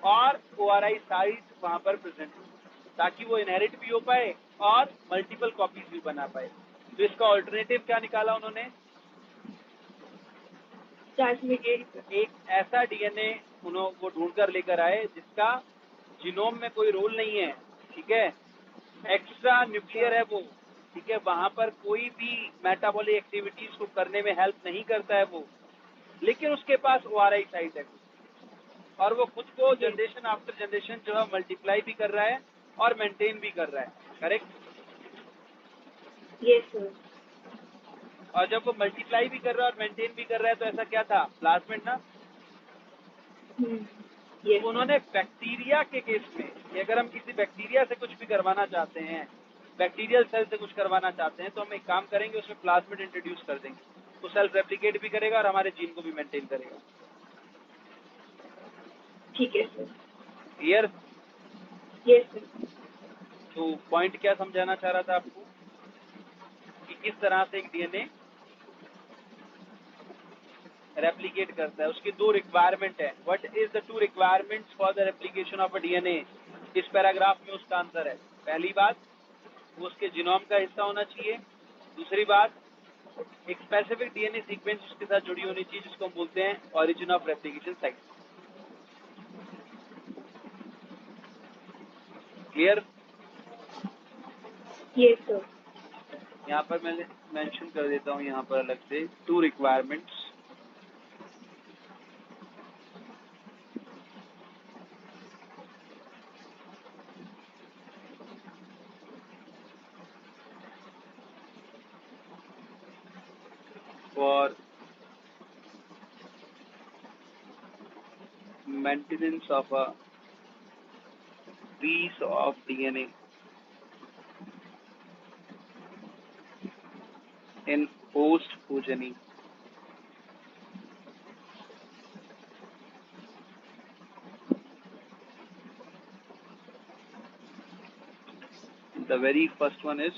और ORI साइट वहां पर प्रेजेंट हो, ताकि वो इनहेरिट भी हो पाए और मल्टीपल कॉपीज भी बना पाए। तो इसका ऑल्टरनेटिव क्या निकाला उन्होंने? ट्रांसमिटेड एक ऐसा डीएनए वो ढूंढ कर लेकर आए जिसका जीनोम में कोई रोल नहीं है, ठीक है, एक्स्ट्रा न्यूक्लियर है वो, ठीक है, वहां पर कोई भी मेटाबॉलिक एक्टिविटीज को करने में हेल्प नहीं करता है वो, लेकिन उसके पास ORI साइट है और वो खुद को जनरेशन आफ्टर जनरेशन जो है मल्टीप्लाई भी कर रहा है और मेंटेन भी कर रहा है, करेक्ट? ये सर। और जब वो मल्टीप्लाई भी कर रहा है और मेंटेन भी कर रहा है तो ऐसा क्या था? प्लाज्मिड ना। ये तो उन्होंने बैक्टीरिया के केस में कि अगर हम किसी बैक्टीरिया से कुछ भी करवाना चाहते हैं, बैक्टीरियल सेल से कुछ करवाना चाहते हैं, तो हम एक काम करेंगे, उसमें प्लाज्मिड इंट्रोड्यूस कर देंगे, तो सेल्फ रेप्लिकेट भी करेगा और हमारे जीन को भी मेंटेन करेगा। ठीक है सर। क्लियर? ये सर। तो पॉइंट क्या समझाना चाह रहा था आपको कि किस तरह से एक डीएनए रेप्लिकेट करता है, उसके दो रिक्वायरमेंट है। What is the two requirements for the replication of a DNA? इस पैराग्राफ में उसका आंसर है। पहली बात, वो उसके जीनोम का हिस्सा होना चाहिए। दूसरी बात, एक स्पेसिफिक डीएनए सीक्वेंस उसके साथ जुड़ी होनी चाहिए, जिसको हम बोलते हैं origin of replication site. Clear? ये सर। यहाँ पर मैं मेंशन कर देता हूँ यहाँ पर अलग से two requirements for maintenance of a piece of DNA in host progeny. The very first one is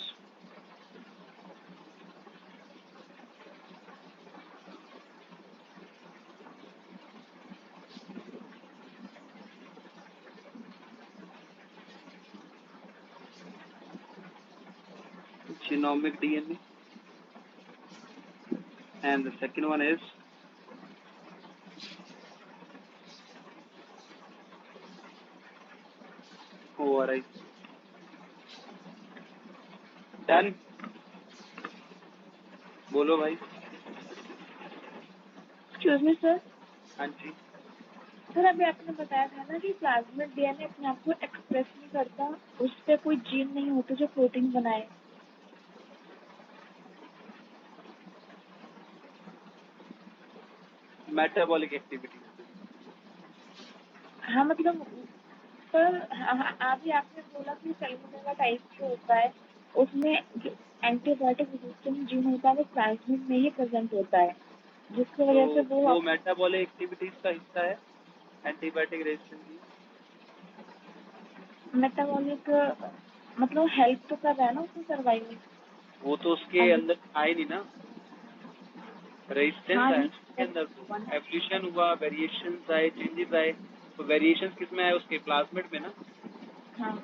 genomic DNA, and the second one is ORI. Done? बोलो भाई। Excuse me sir. हाँ जी। सर अभी आपने बताया था ना कि प्लाज्मिड डीएनए अपने आप को एक्सप्रेस नहीं करता, उस पे कोई जीन नहीं होते जो प्रोटीन बनाए। Metabolic activity. हाँ मतलब सर, अभी आपने बोला कि सैल्मोनेला टाइप जो होता है उसमें जो एंटीबायोटिक रेजिस्टेंट जीन होता है वो प्लाज्मिड में ही प्रेजेंट होता है, जिसकी वजह से तो वो मेटाबॉलिक एक्टिविटीज का हिस्सा है एंटीबायोटिक रेजिस्टेंस। मेटाबॉलिक मतलब हेल्प तो कर रहा है ना उसको सर्वाइवल। वो तो उसके अंदर आए नहीं ना, रेजिस्टेंस हाँ, है उसके अंदर, तो एवोल्यूशन हुआ, वेरिएशन आए, चेंजेस आए, तो वेरिएशन किसमें आए? उसके प्लाज्मिड में ना। हाँ।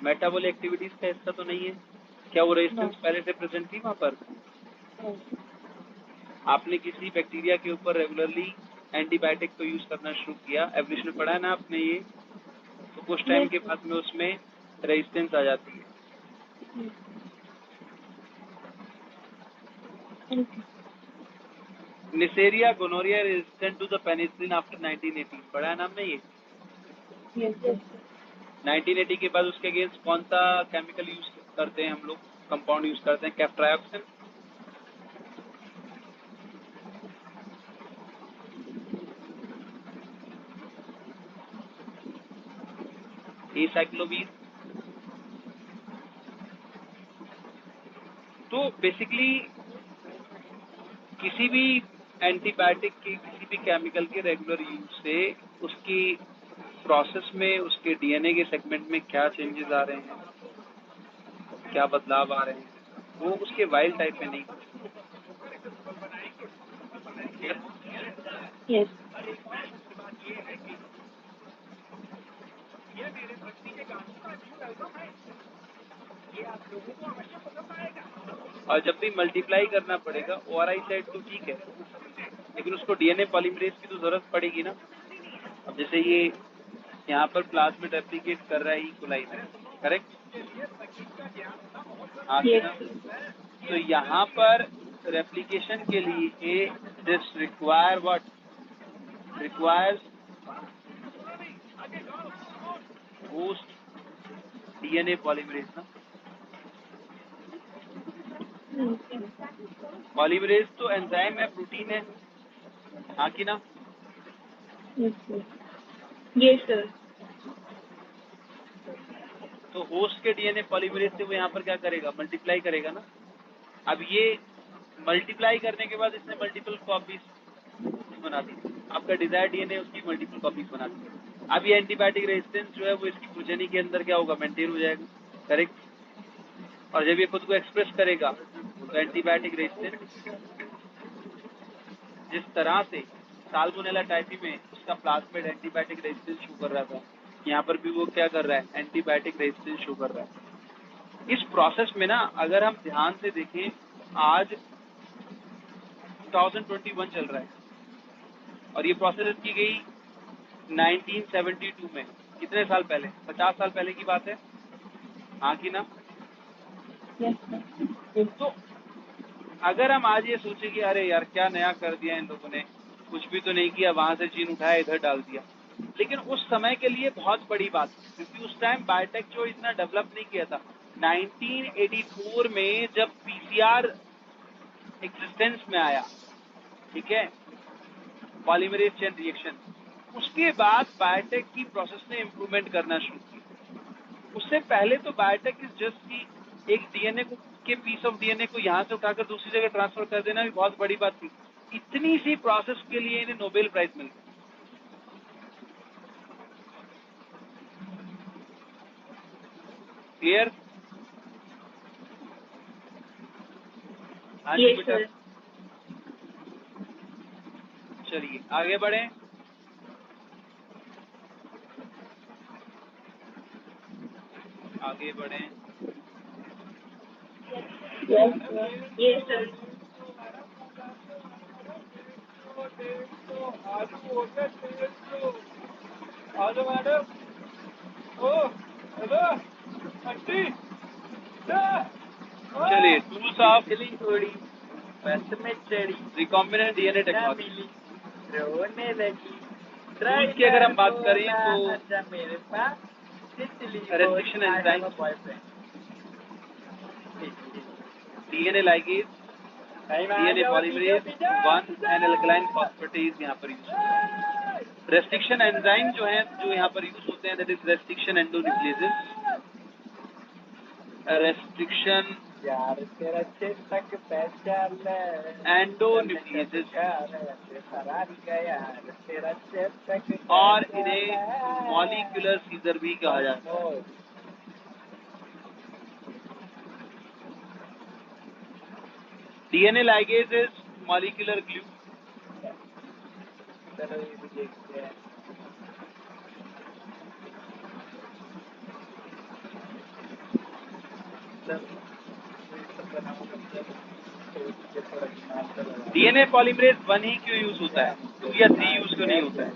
मेटाबॉलिक एक्टिविटीज का हिस्सा तो नहीं है। क्या वो रेजिस्टेंस No. पहले से प्रेजेंट थी वहां पर? आपने किसी बैक्टीरिया के ऊपर रेगुलरली एंटीबायोटिक को यूज करना शुरू किया, एवोल्यूशन पढ़ा है ना आपने ये, तो कुछ टाइम के बाद में उसमें रेजिस्टेंस आ जाती है। Neisseria gonorrhoea resistant to the penicillin after 1980, पढ़ा है ना आपने ये? Yes. 1980 के बाद उसके अगेंस्ट कौन सा केमिकल यूज करते हैं हम लोग, कंपाउंड यूज करते हैं? कैफ्ट्रायोक्सिन। एसाइक्लोवीर। तो बेसिकली किसी भी एंटीबायोटिक के, किसी भी केमिकल के रेगुलर यूज से उसकी प्रोसेस में उसके डीएनए के सेगमेंट में क्या चेंजेस आ रहे हैं, क्या बदलाव आ रहे हैं, वो उसके वाइल्ड टाइप में नहीं। यस। और जब भी मल्टीप्लाई करना पड़ेगा ओआरआई साइड तो ठीक है, लेकिन उसको डीएनए पॉलीमरेज की तो जरूरत पड़ेगी ना। अब जैसे ये यहाँ पर प्लाज्मिड रेप्लिकेट कर रहा है ई कोलाई में, करेक्ट? हाँ कि ना? तो यहाँ पर रेप्लिकेशन के लिए this require what? Requires host DNA polymerase ना। पॉलीमरेज तो एंजाइम है, प्रोटीन है, हाँ कि ना? Yes sir. तो होस्ट के डीएनए पॉलीमरेज से वो यहाँ पर क्या करेगा? मल्टीप्लाई करेगा ना। अब ये मल्टीप्लाई करने के बाद इसने मल्टीपल कॉपीज बना दी, आपका डिजायर डीएनए उसकी मल्टीपल कॉपीज बना दी। अब ये एंटीबायोटिक रेजिस्टेंस जो है वो इसकी प्रोजेनी के अंदर क्या होगा? मेंटेन हो जाएगा, करेक्ट? और जब ये खुद को एक्सप्रेस करेगा तो एंटीबायोटिक रेजिस्टेंस जिस तरह से साल्मोनेला टाइफी में उसका प्लाज्मिड एंटीबायोटिक रेजिस्टेंस शो कर रहा था, यहाँ पर भी वो क्या कर रहा है? एंटीबायोटिक रेजिस्टेंस शो कर रहा है। इस प्रोसेस में ना अगर हम ध्यान से देखें, आज 2021 चल रहा है और ये प्रोसेस की गई 1972 में। कितने साल पहले? 50 साल पहले की बात है, हाँ कि ना? तो अगर हम आज ये सोचे कि अरे यार क्या नया कर दिया इन लोगों ने, कुछ भी तो नहीं किया, वहां से जीन उठाया इधर डाल दिया, लेकिन उस समय के लिए बहुत बड़ी बात, क्योंकि उस टाइम बायोटेक जो इतना डेवलप नहीं किया था। 1984 में जब पीसीआर एग्जिस्टेंस में आया, ठीक है, पॉलीमरेज चेन रिएक्शन, उसके बाद बायोटेक की प्रोसेस ने इम्प्रूवमेंट करना शुरू किया। उससे पहले तो बायोटेक इज जस्ट की एक डीएनए को के पीस ऑफ डीएनए को यहाँ से उठाकर दूसरी जगह ट्रांसफर कर देना भी बहुत बड़ी बात थी। इतनी सी प्रोसेस के लिए इन्हें नोबेल प्राइज मिल गया। क्लियर? हाँ जी बेटा, चलिए आगे बढ़े। आगे बढ़े। Yes sir. Hello madam. Oh hello aunty. चलिए, टूल्स ऑफ थोड़ी बस में चढ़ी रिकॉम्बिनेंट डीएनए टेक्नोलॉजी रोने लगी। टूल्स की अगर हम बात करें तो मेरे पास restriction enzyme, DNA ligase, DNA polymerase 1 and alkaline phosphatase यहाँ पर यूज होता है। रेस्ट्रिक्शन एंजाइम जो है जो यहाँ पर यूज होते हैं, दैट इज रेस्ट्रिक्शन एंडोन्यूक्लियेसेस, रेस्ट्रिक्शन एंडोन्यूक्लियेसेस, और इन्हें मॉलिक्यूलर सीजर भी कहा जाता है। DNA ligase is molecular glue, DNA polymerase 1 ही क्यों यूज होता है, 2 या 3 यूज क्यों नहीं होता है?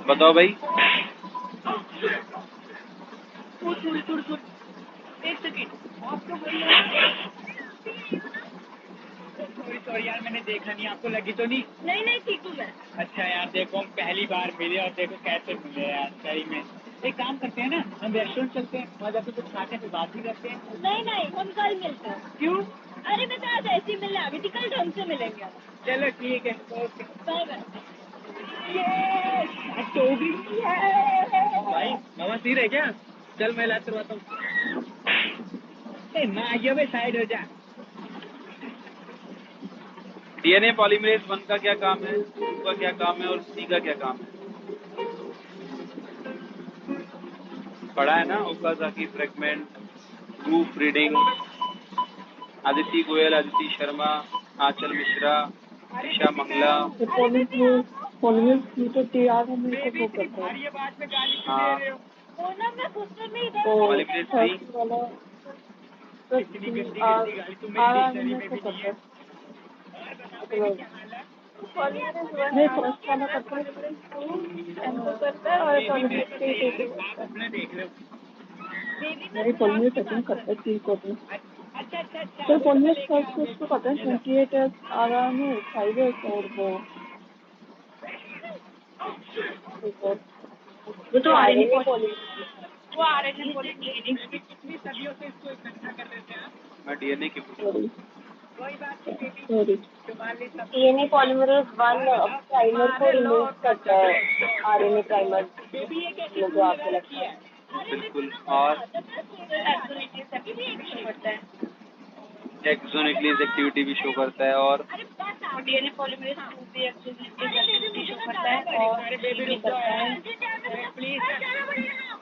बताओ भाई। एक सेकंड, सॉरी यार, मैंने देखा नहीं, आपको लगी तो नहीं? नहीं ठीक हूँ मैं। अच्छा यार, देखो हम पहली बार मिले और देखो कैसे मिले यार, सही में। एक काम करते हैं ना, हम रेस्टोरेंट चलते हैं, वहाँ जाकर कुछ खाते हैं, बात भी करते हैं। नहीं हम कल मिलते हैं। क्यों? अरे मैं तो आज ऐसे ही मिलने आ गई थी, कल ढंग से मिलेंगे। चलो ठीक है, ओके। Bye bye. भाई नवासीर है क्या? चल मैं इलाज करवाता हूँ। ना आइए भाई, साइड हो जा। डीएनए पॉलीमरेज 1 का क्या काम है, 2 का क्या काम है और 3 का क्या काम है? पढ़ा है ना? Okazaki fragment, proofreading, Aditi Goyal, Aditi Sharma, Aanchal Mishra, Disha Mangla. Polymerase की तो तैयार होने को वो करता है। ये बात में गाली क्यों हाँ, दे रहे हो? पॉलीमरेज 3 इतनी गंदी गंदी गाली तुम मेरी डिक्शनरी में भी नहीं है। नहीं, फर्स्ट वाला करता है, करता है और पॉलीमरेज के आप अपना देख लो। नहीं, पॉलीमरेज सेकंड करता है 3 को अपने। तो पॉलीमरेज फर्स्ट को उसको पता है 28 आ रहा है, 5 और वो तो आरएनए पॉलीमरेज कितनी सदियों से इसको इकट्ठा कर रहे थे आप? मैं डीएनए की कोई बात नहीं बेबी, सॉरी तुम्हारे सब डीएनए पॉलीमरेज 1 प्राइमर को रिमूव करता है, आरएनए प्राइमर बेबी ये कैसी जो फूल आपको लगा लगता रखी है। है? बिल्कुल। और एक्सोन्यूक्लियस एक्टिविटी भी शो करता है और डीएनए पॉलीमरेज 2 भी एक्टिविटी शो करता है और अरे बेबी रुक करता है। जाओ प्लीज।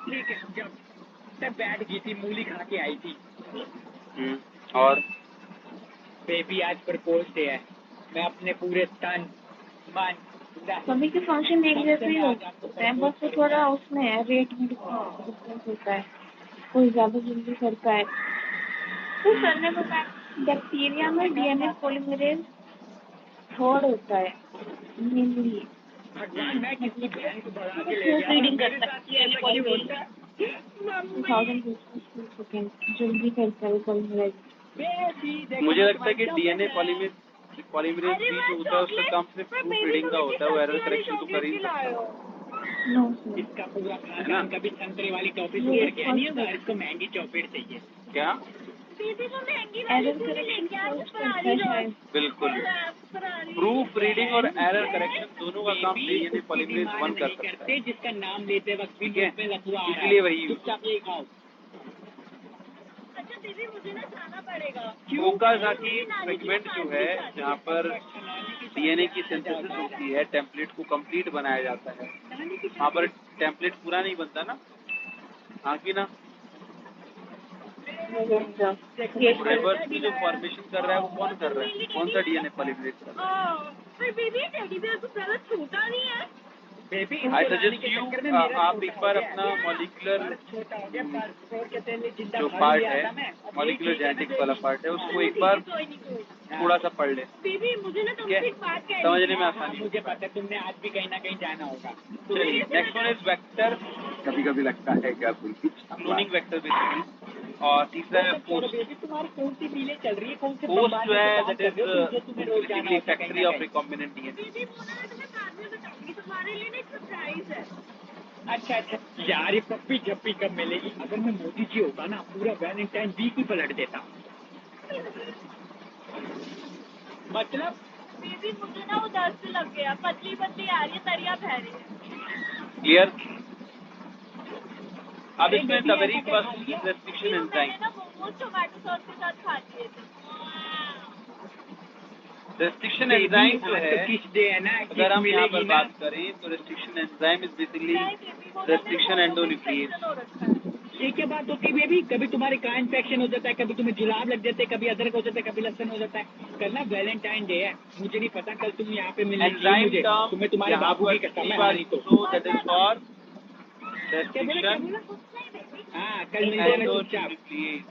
ठीक है जब तब बैठ गई थी, मूली खा के आई थी। और बेबी आज प्रपोज डे है, मैं अपने पूरे तन मन सभी के फंक्शन एक जैसे ही होते हैं, बस वो थोड़ा उसमें रेट में डिफरेंस होता है, कोई ज्यादा जल्दी करता है। तो सर ने बताया बैक्टीरिया में डीएनए पॉलीमरेज थर्ड होता है मेनली, भगवान मैं किसी बहन को बढ़ा के ले प्रूफ गया रीडिंग मेरे करता साथ है ऐसा क्यों होता है? 1000 सेकेंड जल्दी करता है पॉलीमरेज। मुझे लगता है कि डीएनए पॉलीमरेज भी जो होता है उसका काम सिर्फ प्रूफ रीडिंग का होता है, वो एरर करेक्शन तो कर ही नहीं सकता। नो सर, इसका पूरा खानदान कभी संतरे वाली टॉफी छोड़ गया नहीं होगा, इसको महंगी चॉकलेट चाहिए। क्या? एरर करेक्शन फर्स्ट करता है शायद। बिल्कुल। प्रूफ रीडिंग और एरर करेक्शन दोनों का काम डीएनए पॉलीमरेज 1 कर सकता है। जिसका नाम लेते वक्त भी ठीक है, मुंह में लकवा आ रहा है। इसलिए वही चुपचाप ये खाओ। ओकाज़ाकी फ्रेगमेंट जो है, जहाँ पर डीएनए की सिंथेसिस होती है, टेम्पलेट को कंप्लीट बनाया जाता है, वहाँ पर टेम्पलेट पूरा नहीं बनता ना, हाँ कि ना? रिवर्स में जो फॉर्मेशन कर रहा है वो कौन कर रहा है? कौन सा डीएनए पॉलीमरेज कर रहा है? बेबी आई सजेस्ट यू, आप एक बार अपना मॉलिक्यूलर जो पार्ट है, मॉलिक्यूलर जेनेटिक्स वाला पार्ट है, उसको एक बार थोड़ा सा पढ़ ले, ठीक है? समझने में आसानी मुझे पता है तुमने आज भी कहीं ना कहीं जाना होगा। चलिए, नेक्स्ट वन इज वेक्टर, कभी कभी लगता है क्या कोई क्लोनिंग वेक्टर बेसिकली, और तीसरा है पोस्ट। बेबी तुम्हारी कौन सी मीलें चल रही है, कौन से पोस्ट बम्बाने जो है से काम दैट कर इज रहे हो तुम, जो तुम्हें रोज जाना बेसिकली होता है फैक्ट्री कहीं ना ऑफ कहीं। Recombinant DNA. अच्छा अच्छा यार, ये पप्पी झप्पी कब मिलेगी? अगर मैं मोदी जी होता ना, पूरा वैलेंटाइन वीक ही पलट देता। मतलब मुझे ना उधर से लग गया, पतली पतली आ रही है, तरिया बह रही है। क्लियर? अब इसमें the very first restriction enzyme. Momos tomato sauce के साथ खा लिए थे। रेस्ट्रिक्शन एंजाइम जो है, किस डे है ना, अगर हम यहाँ पर मिलेगी ना। बात करें तो restriction enzyme is basically restriction endonuclease. ये क्या बात होती है बेबी? कभी तुम्हारे कान इन्फेक्शन हो जाता है, कभी तुम्हें जुलाब लग जाते हैं, कभी अदरक हो जाता है, कभी लहसुन हो जाता है। कल ना वैलेंटाइन डे है, मुझे नहीं पता कल तुम यहाँ पे मिलने एंजाइम मुझे, टर्म तुम्हें तुम्हारे यहाँ बाबू पर की कसम है, बार हानि तो। So that is for restriction हाँ कल मिल जाना चुपचाप। एंडोन्यूक्लियेज।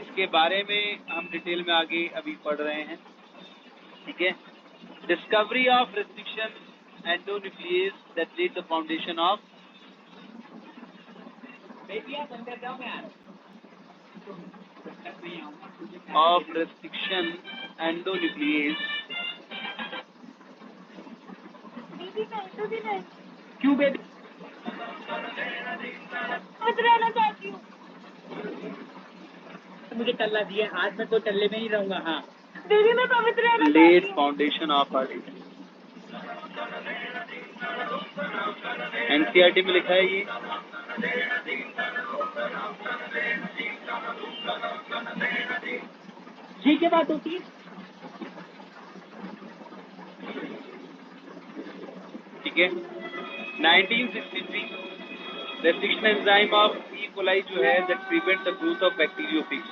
इसके बारे में हम डिटेल में आगे अभी पढ़ रहे हैं, ठीक है? Discovery of restriction endonuclease that led the foundation of restriction endonuclease। क्यों बेबी? रहना चाहती हूँ। मुझे टल्ला दिया, आज मैं तो टल्ले में ही रहूंगा। हाँ दीदी मैं पवित्र रहना laid foundation of our NCERT में लिखा है ये। जी के बाद होती है ठीक है। 1963 restriction enzyme of E coli जो है that prevent the growth of bacteriophage,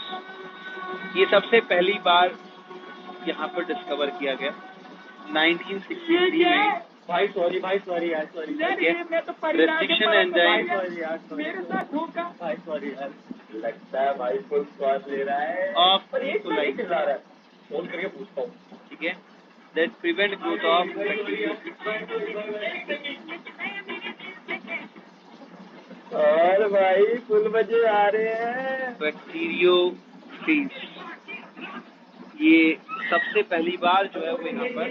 ये सबसे पहली बार यहाँ पर डिस्कवर किया गया 1963 में। भाई सॉरी यार सॉरी मैं तो रेस्ट्रिक्शन एंजाइम मेरे साथ धोखा भाई सॉरी यार लगता है भाई फुल स्वाद ले रहा है ऑफ पर ई एक कोलाई, चिल्ला रहा है फोन करके पूछता हूँ ठीक है, that prevent growth of bacteriophage. और भाई फुल मजे आ रहे हैं बैक्टीरियोफेज ये सबसे पहली बार जो है वो यहाँ पर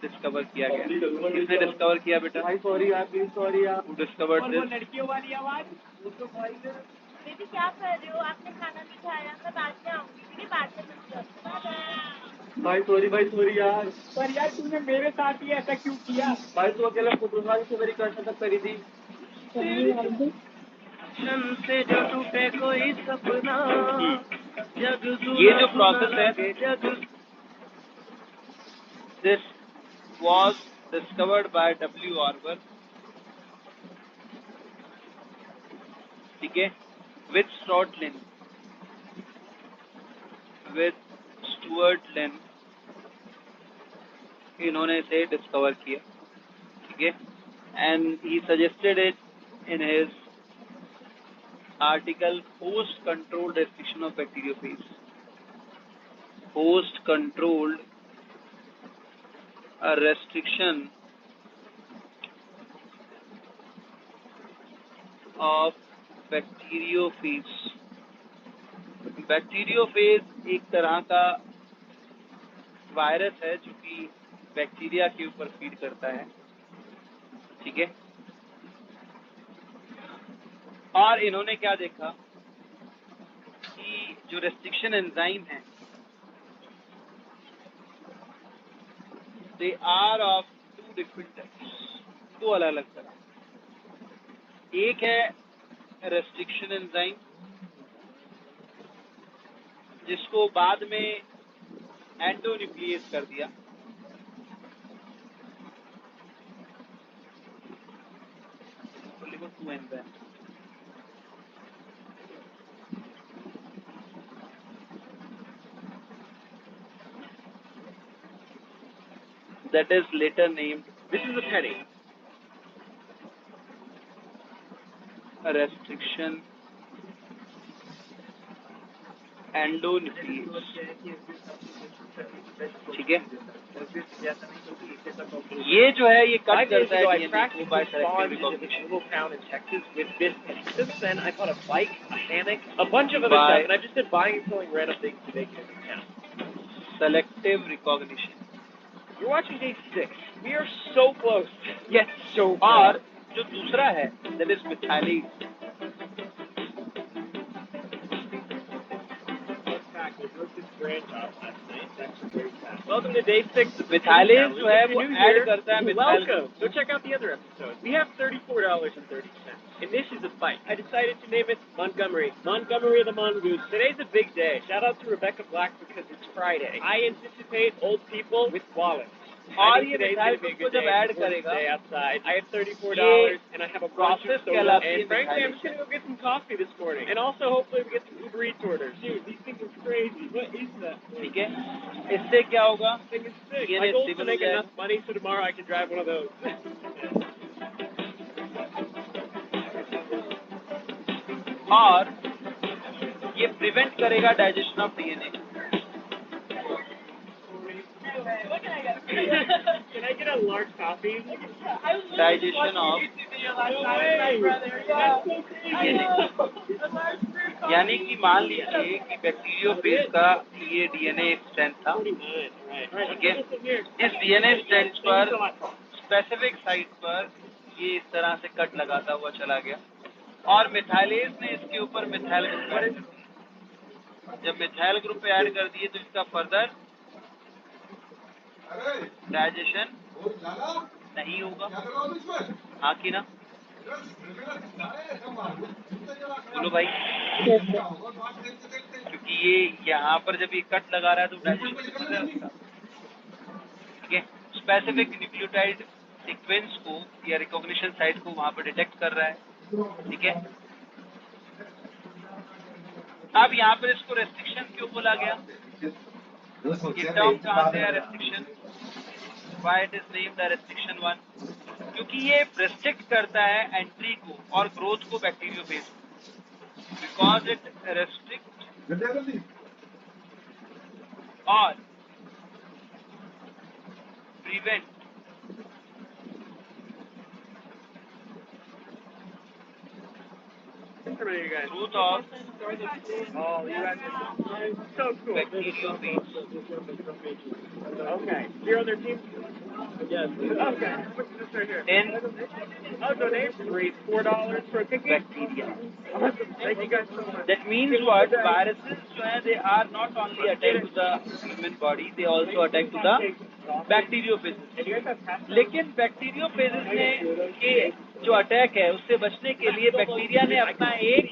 डिस्कवर किया गया। किसने डिस्कवर किया बेटा? भाई सॉरी यार प्लीज सॉरी यार Who discovered this? लड़कियों वाली आवाज वो तो भाई बेबी क्या कर रहे हो? आपने खाना नहीं खाया? मैं बाद में आऊंगी, ठीक है? बाद में मिलते हैं। भाई सॉरी यार पर यार तूने मेरे साथ ही ऐसा क्यों किया भाई तू अकेला फोटोग्राफी से मेरी कर्ज तक करी थी से जो टूटे कोई सपना, ये जो प्रोसेस है, this was discovered by W. Orwell, ठीक है, with Stuart Lynn, इन्होंने इसे डिस्कवर किया, ठीक है, and he suggested it in his article Host Controlled Restriction of Bacteriophage. Host controlled a restriction of bacteriophage. Bacteriophage एक तरह का वायरस है जो कि बैक्टीरिया के ऊपर फीड करता है, ठीक है। और इन्होंने क्या देखा कि जो रेस्ट्रिक्शन एंजाइम है they are of two different types, दो अलग अलग तरह। एक है रेस्ट्रिक्शन एंजाइम जिसको बाद में एंडोन्यूक्लिएज कर दिया, लिखो 2 enzyme, that is later named, this is a penny, a restriction endonuclease, ठीक है। ये जो है ये कट करता है डीएनए को by selective recognition, little town in Texas with business. Since then, I bought a bike, a hammock, a bunch of other stuff, and I've just been buying and selling random things to make it in town. Selective recognition. You're watching day 6. We are so close. Yet so far. और जो दूसरा है that is methylase. Welcome to day 6 of methylase जो है वो add करता है methyl. Welcome. Go check out the other episodes. We have $34.30. And this is a bike. I decided to name it Montgomery. Montgomery the Mongoose. Today's a big day. Shout out to Rebecca Black because it's Friday. I anticipate old people with wallets. और ये methyl group को जब add करेगा outside. I have $34 and I have a bunch of soda. And frankly, I'm just going to go get some coffee this morning. And also hopefully we get some Uber Eats orders. Dude, these things are crazy. What is that? ठीक है, इससे क्या होगा? Thing is sick. ये My goal is to stable make हो enough money so tomorrow I can drive one of those. और ये prevent करेगा digestion of DNA. Can I get a large coffee? Digestion of यानी कि मान लीजिए कि बैक्टीरियोफेज का ये डीएनए स्ट्रैंड था, ठीक है। इस डीएनए स्ट्रैंड पर स्पेसिफिक साइट पर ये इस तरह से कट लगाता हुआ चला गया और मिथाइलेज ने इसके ऊपर मिथाइल ग्रुप ऐड कर दिया। जब मिथाइल ग्रुप ऐड कर दिए तो इसका फर्दर डाइजेशन नहीं होगा, हाँ कि ना? बोलो भाई, क्योंकि ये यहाँ पर जब ये कट लगा रहा है तो डाइजेशन है उसका, ठीक है। स्पेसिफिक न्यूक्लियोटाइड सीक्वेंस को या रिकॉग्निशन साइट को वहां पर डिटेक्ट कर रहा है, ठीक है। अब यहाँ पर इसको रेस्ट्रिक्शन क्यों बोला गया? ये टर्म कहाँ से है restriction? Why it is named the restriction 1? क्योंकि ये रेस्ट्रिक्ट करता है एंट्री को और ग्रोथ को बैक्टीरियोफेज, बिकॉज इट रेस्ट्रिक्ट और prevent You guys. growth of Oh, you guys are so cool. bacteriophage. Okay. You're on their team? Yes. Okay. What's this right here? In Oh, donation rate $4 for a ticket. bacteria. Awesome. Thank you guys so much. That means what? Viruses जो हैं, they are not only attack to the human body, they also attack to the bacteriophages. And you guys have passed. लेकिन bacteriophages ने के जो attack है उससे बचने के लिए बैक्टीरिया ने अपना एक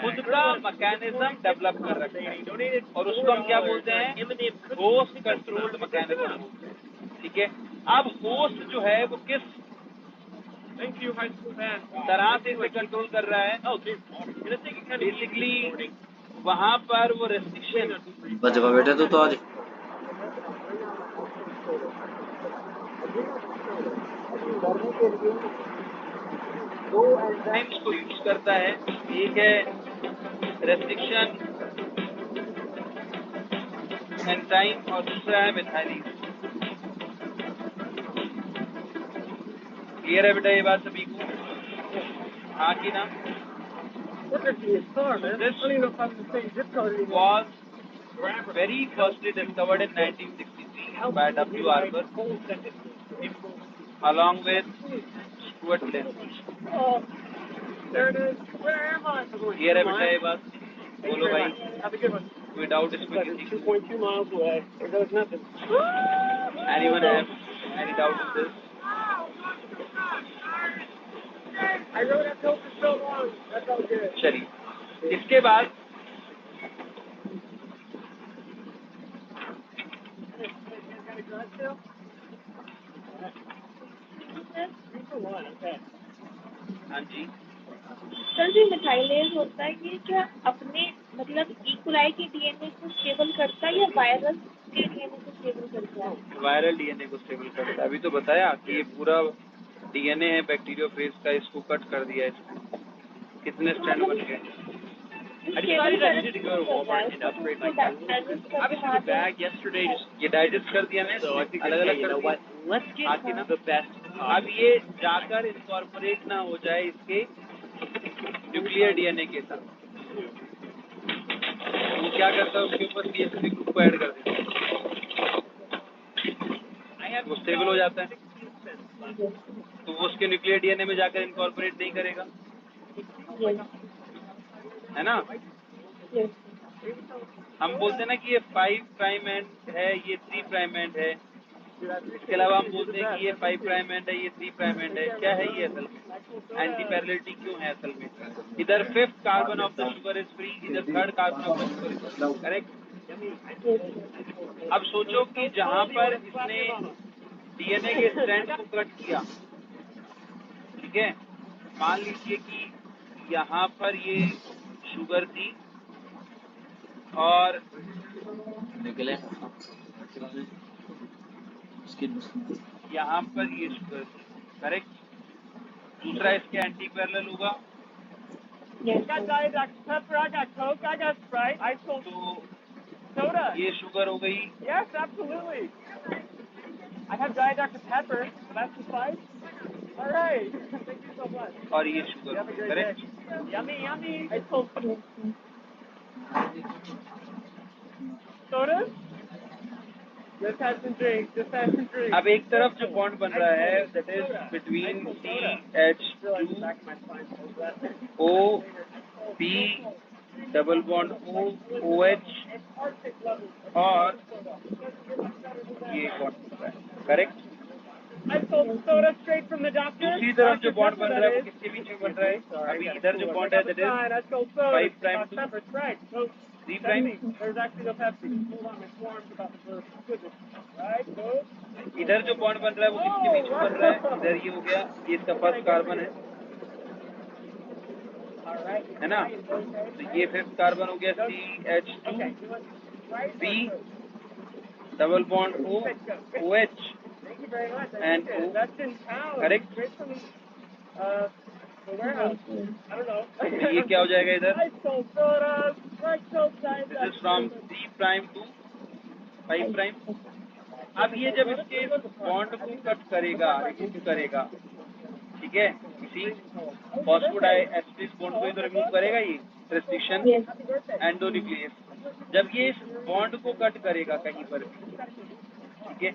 खुद का मैकेनिज्म डेवलप कर रखा है और उसको हम क्या बोलते हैं? होस्ट कंट्रोल्ड मैकेनिज्म, ठीक है। अब होस्ट जो है वो किस Thank you, high school band. तरह से इसे कंट्रोल कर रहा है? Oh, dude. Gonna take a kind of basically वहां पर वो रेस्ट्रिक्शन बचवा बेटा तू तो आज दो एंजाइम्स को यूज करता है। एक है रेस्ट्रिक्शन एंजाइम और दूसरा है मिथाइलेज। क्लियर है बेटा ये बात सभी को? हाँ कि ना? Look at this car, man. This I don't even know if I'm the same zip code anymore. was very firstly discovered in 1963 by W. Arbor along with Stuart Lindsay. Oh, there it is. Where am I? Clear है बेटा ये बात? बोलो भाई, Have a good one. कोई doubt इसमें किसी को? 2.2 miles away. There goes nothing. Anyone have any doubt in this? I rode uphill for so long. That's all good. चलिए, इसके बाद Got a garage sale? 3 for 1. Okay. हाँ जी, sir जो methylase होता है ये क्या अपने मतलब इक्वलाई के डीएनए को स्टेबल करता है या वायरस के डीएनए को स्टेबल करता है? वायरल डीएनए को स्टेबल करता है। अभी तो बताया कि ये पूरा डीएनए है बैक्टीरियोफेज का, इसको कट कर दिया इसमें। कितने स्ट्रैंड बन गए? I decided I needed to go to Walmart and upgrade my gas. I was in the bag yesterday, just ये डाइजेस्ट कर दिया ना, so I figured, अलग hey, अलग you know कर what? दिया। Let's get हाँ कि ना? the best. अब ये जाकर इनकॉर्पोरेट ना हो जाए इसके न्यूक्लियर डीएनए के साथ, वो क्या करता है उसके ऊपर CH3 ग्रुप को ऐड कर देता है, वो स्टेबल हो जाता है, तो वो उसके न्यूक्लियर डीएनए में जाकर इनकॉर्पोरेट नहीं करेगा, है ना? हम बोलते हैं ना कि ये 5 प्राइम एंड है, ये 3 प्राइम एंड है। इसके अलावा हम बोलते हैं कि ये 5 प्राइम एंड है, ये 3 प्राइम एंड है। क्या है ये असल में? एंटी पैरेललिटी क्यों है असल में? इधर 5th carbon of the sugar is free, इधर 3rd carbon of the sugar is free, correct? अब सोचो कि जहां पर इसने डीएनए के स्ट्रैंड को कट किया, ठीक है, मान लीजिए कि यहाँ पर ये शुगर थी और निकले यहाँ पर ये शुगर थी, करेक्ट? दूसरा इसके एंटी पैरेलल होगा, I got Diet Dr. Pepper, I got Coke, I got Sprite, I sold तो soda. ये शुगर हो गई Yes, absolutely. I have Diet Dr. Pepper. That's the fight. All right. Thank you so much. और ये You sugar have हो a गई, great correct? day. Yummy, yummy. I sold sodas. Just had some drinks. Just had some drinks. अब एक तरफ जो bond बन रहा है that is between CH2O B double bond O OH और ये बॉन्ड बन रहा है, correct? I sold soda straight from the doctor. दूसरी तरफ जो Dr. बॉन्ड Pepper, बन रहा है that वो is. किसके बीच में बन रहा है? Sorry, अभी I got a इधर जो cooler. बॉन्ड Pick है up a that is sign. I sold soda. 5 prime Dr. to Pepper, Sprite, Coke, 3 prime. Pepsi. There's actually no Pepsi. Hold on, my forearm's about to burst. Goodness. Right, Coke. इधर जो bond बन रहा है वो किसके बीच में बन रहा है? इधर ये हो गया, ये इसका फर्स्ट कार्बन है, All right. है ना? तो ये फिफ्थ कार्बन हो गया CH2 Okay. You want Sprite or B Coke? Double bond O OH Thank you very much. I and appreciate it. O. That's in town. Correct. Straight from the warehouse. I don't know. तो ये क्या हो जाएगा इधर? I sold soda, Sprite, Coke, Diet this is from 3 prime to 5 prime. अब ये जब इसके बॉन्ड को कट करेगा, रिमूव करेगा, ठीक है, इसी फॉस्फोडाइएस्टर बॉन्ड को तो रिमूव करेगा ये रेस्ट्रिक्शन एंडोन्यूक्लियस. जब ये इस बॉन्ड को कट करेगा कहीं पर भी, ठीक है,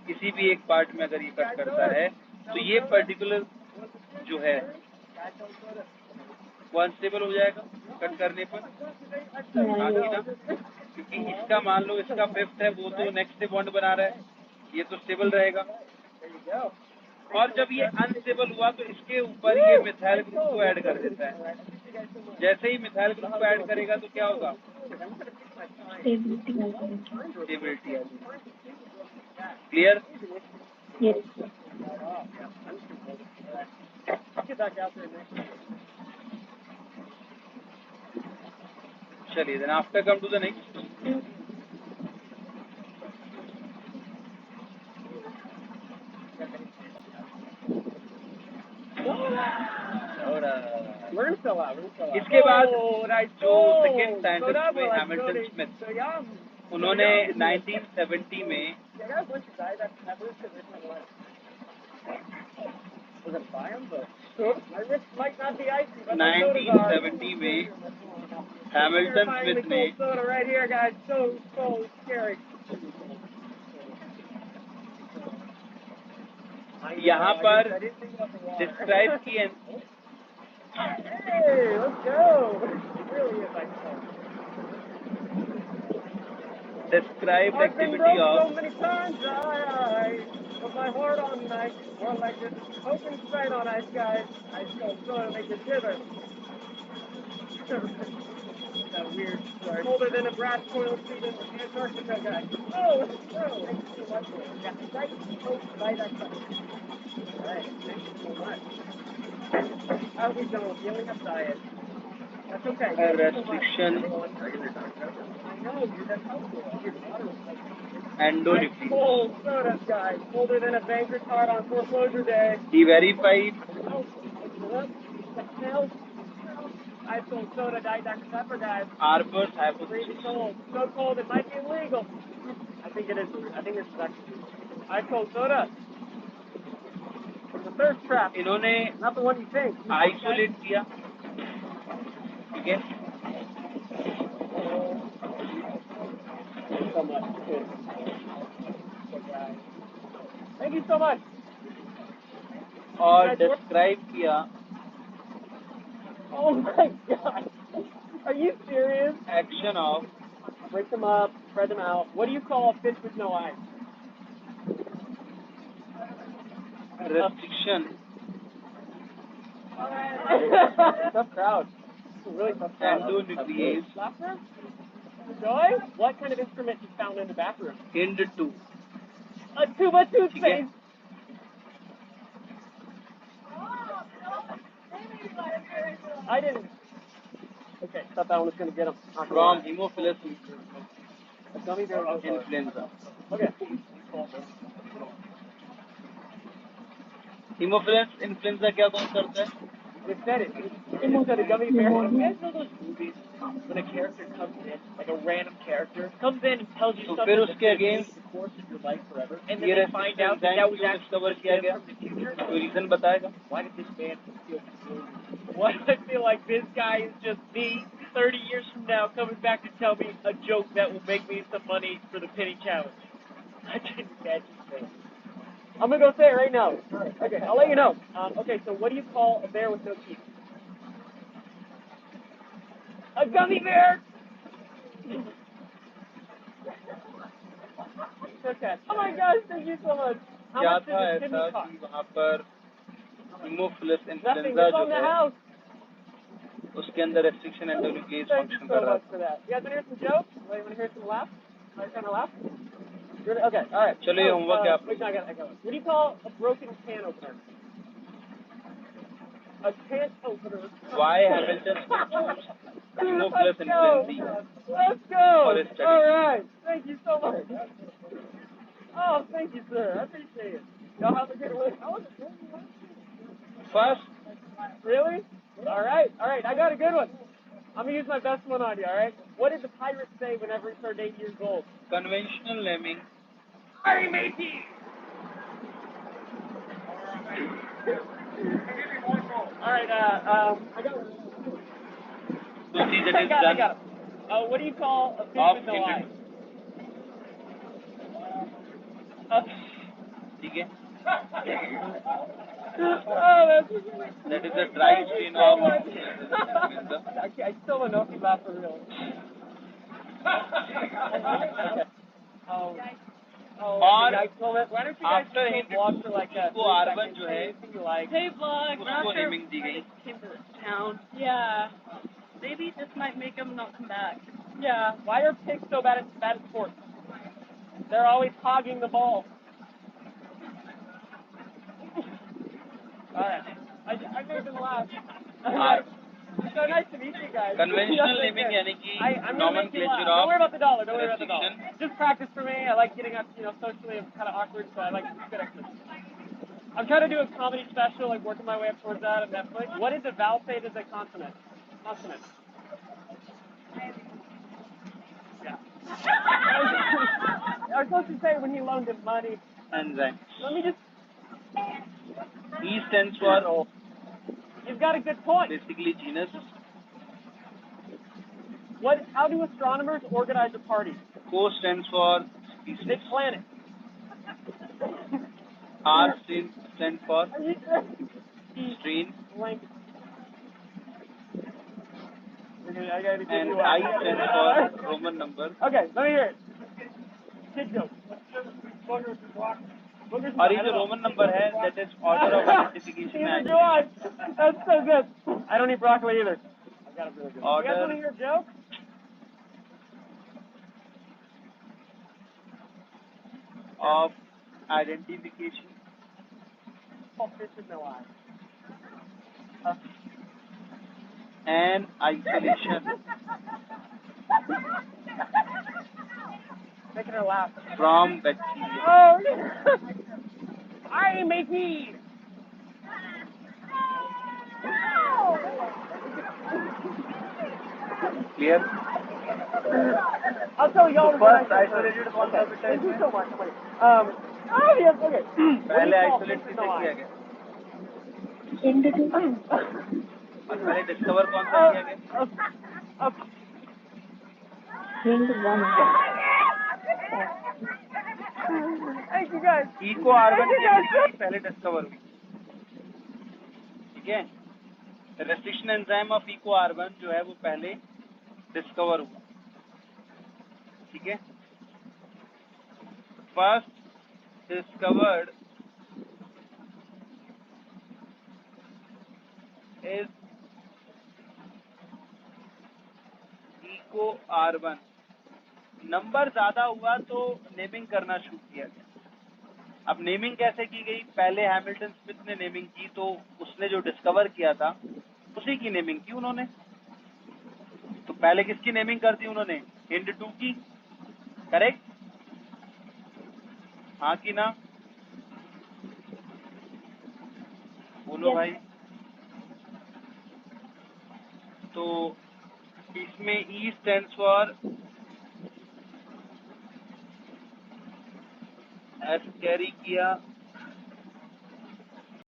किसी भी एक पार्ट में अगर ये कट करता है तो ये पर्टिकुलर जो है वो अनस्टेबल हो जाएगा कट करने पर. आगे ना, क्योंकि इसका मान लो इसका फिफ्थ है, वो तो नेक्स्ट से बॉन्ड बना रहा है, ये तो स्टेबल रहेगा. और जब ये अनस्टेबल हुआ तो इसके ऊपर ये मिथाइल ग्रुप को ऐड कर देता है. जैसे ही मिथाइल ग्रुप को ऐड करेगा तो क्या होगा? Stability. Clear? Get back out there, man. चलिए, then after come to the next. और Learn so out. इसके बाद Oh, जो सेकेंड साइंटिस्ट हुए हैमिल्टन स्मिथ, उन्होंने 1970 में Was it buy them? But my wrist might not be icy, but 1970 में Hamilton Smith ने soda right here, guys. So scary. यहाँ पर डिस्क्राइब किए Hey, let's go. It really is ice cold. described I've been activity broke so of many times, I put my heart on ice, more like this open sight on ice, guys. I still soda to make it shiver. That weird story. Colder than a brass coil seat in Antarctica, guys. Oh, no. Thank you so much. Yeah, right. Oh, buy that stuff. All right, thank you so much. How we doing? Healing up diet. That's okay. a restriction I know, dude. That's helpful. Your water was like endonuclease. cold soda, guys. Colder than a banker's heart on foreclosure day. He verified Oh, what the hell? I sold soda, Diet Dr. Pepper, guys. Arbor's Freezing hypothesis. cold. So cold it might be illegal. I think it is. I think this is actually. I sold soda. It's a thirst trap. इन्होंने Not the one you think. Isolate किया, ठीक है, So much. Thank you so much. और describe किया Oh my god. Are you serious? Action of Break them up, spread them out. What do you call a fish with no eyes? restriction Tough crowd. Really tough crowd. endonuclease Laughter? Joy? What kind of instrument you found in the bathroom? end to. A tuba toothpaste. I didn't. Okay, thought that one was going to get him. From Haemophilus A gummy bear. influenza. Okay. Haemophilus influenza क्या कौन करता है? You said it. You said a gummy bear. You guys know those movies when a character comes in, like a random character, comes in and tells you तो something फिर that's उसके going to against change the course of your life forever, and then ये they find out that that was क्यों actually discover किया गया? from the future? कोई reason बताएगा? Why did this man feel familiar? Why do I feel like this guy is just me 30 years from now coming back to tell me a joke that will make me some money for the penny challenge? I can imagine that. I'm going to go say it right now. Okay, I'll let you know. Okay, so what do you call a bear with no teeth? A gummy bear! Okay. Oh my gosh, thank you so much. How क्या much था did the kidney ऐसा cost? कि वहाँ पर Haemophilus Nothing. Influenza It's जो on the है house. उसके अंदर restriction endonuclease Thank you function so कर रहा much for that. You guys want to hear some jokes? You want to hear some laughs? Are you trying to laugh? Okay, all right. चलो ये homework है आप wait, no, I got one. What do you call a broken can opener? A can opener. था Why Hamilton choose Haemophilus influenza Let's go. for his study? All right. Thank you so much. Oh, thank you, sir. I appreciate it. Y'all have a good one. I wasn't doing that. First, Really? All right. I got a good one. I'm gonna use my best one on you. All right. What did the pirate say whenever he turned 8 years old? conventional naming. Hey, matey. All right. I got one. To see that I is got done it. What do you call a fish off with no eyes? ठीक है Oh, that's that is the dry stain of I still don't know if you laugh for real. Okay. और Yikes moment. Why don't you guys after just go vlog for like वो R1 जो है anything you like? Hey vlog, we're not उसको sure naming दी गई came to this town. Yeah. Maybe this might make him not come back. Yeah. Why are pigs so bad at sports? They're always hogging the ball. Alright. I made them laugh. So nice to meet you guys. Conventional naming यानी कि I'm gonna make you laugh. nomenclature Don't worry of about the dollar. Don't worry about the dollar. restriction. Just practice for me. I like getting up, socially I'm kind of awkward, so I like good exercise. I'm trying to do a comedy special, like working my way up towards that on Netflix. What did the vowel say to the consonant? Consonant. Yeah. I was supposed to say when he loaned him money. Enzyme. Let me just. E stands for You've got a good point. basically genus. How do astronomers organize a party? Co stands for They species. plan it. R stands for Are you sure? strain. Blank. Okay, I gotta give And you I stands for Roman number. Okay, let me hear it. Kid joke. और ये जो Roman number है that is order of identification में Neither do I. That's so good. I don't eat broccoli either. I got a really good one. You guys want to hear a joke? of identification. Oh, fish with no eyes. And isolation Making her laugh. from bacteria. Oh, I matey. Clear? I'll tell y'all. First isolated कौन सा बेटा Thank you इसमें? so much. Yes, okay. पहले isolate किसे किया गया? और पहले discover कौन सा किया गया? Thank you guys. E को R1 की पहले discover हुई. ठीक है? Restriction enzyme of E को R1 जो है वो पहले discover हुआ. ठीक है? First discovered is eco R1. Number ज्यादा हुआ तो नेमिंग करना शुरू किया गया. अब नेमिंग कैसे की गई? पहले हैमिल्टन स्मिथ ने नेमिंग की, तो उसने जो डिस्कवर किया था उसी की नेमिंग की उन्होंने. तो पहले किसकी नेमिंग कर दी उन्होंने? हिंड 2 की. करेक्ट? हाँ कि ना? बोलो भाई. तो इसमें E stands for S carry किया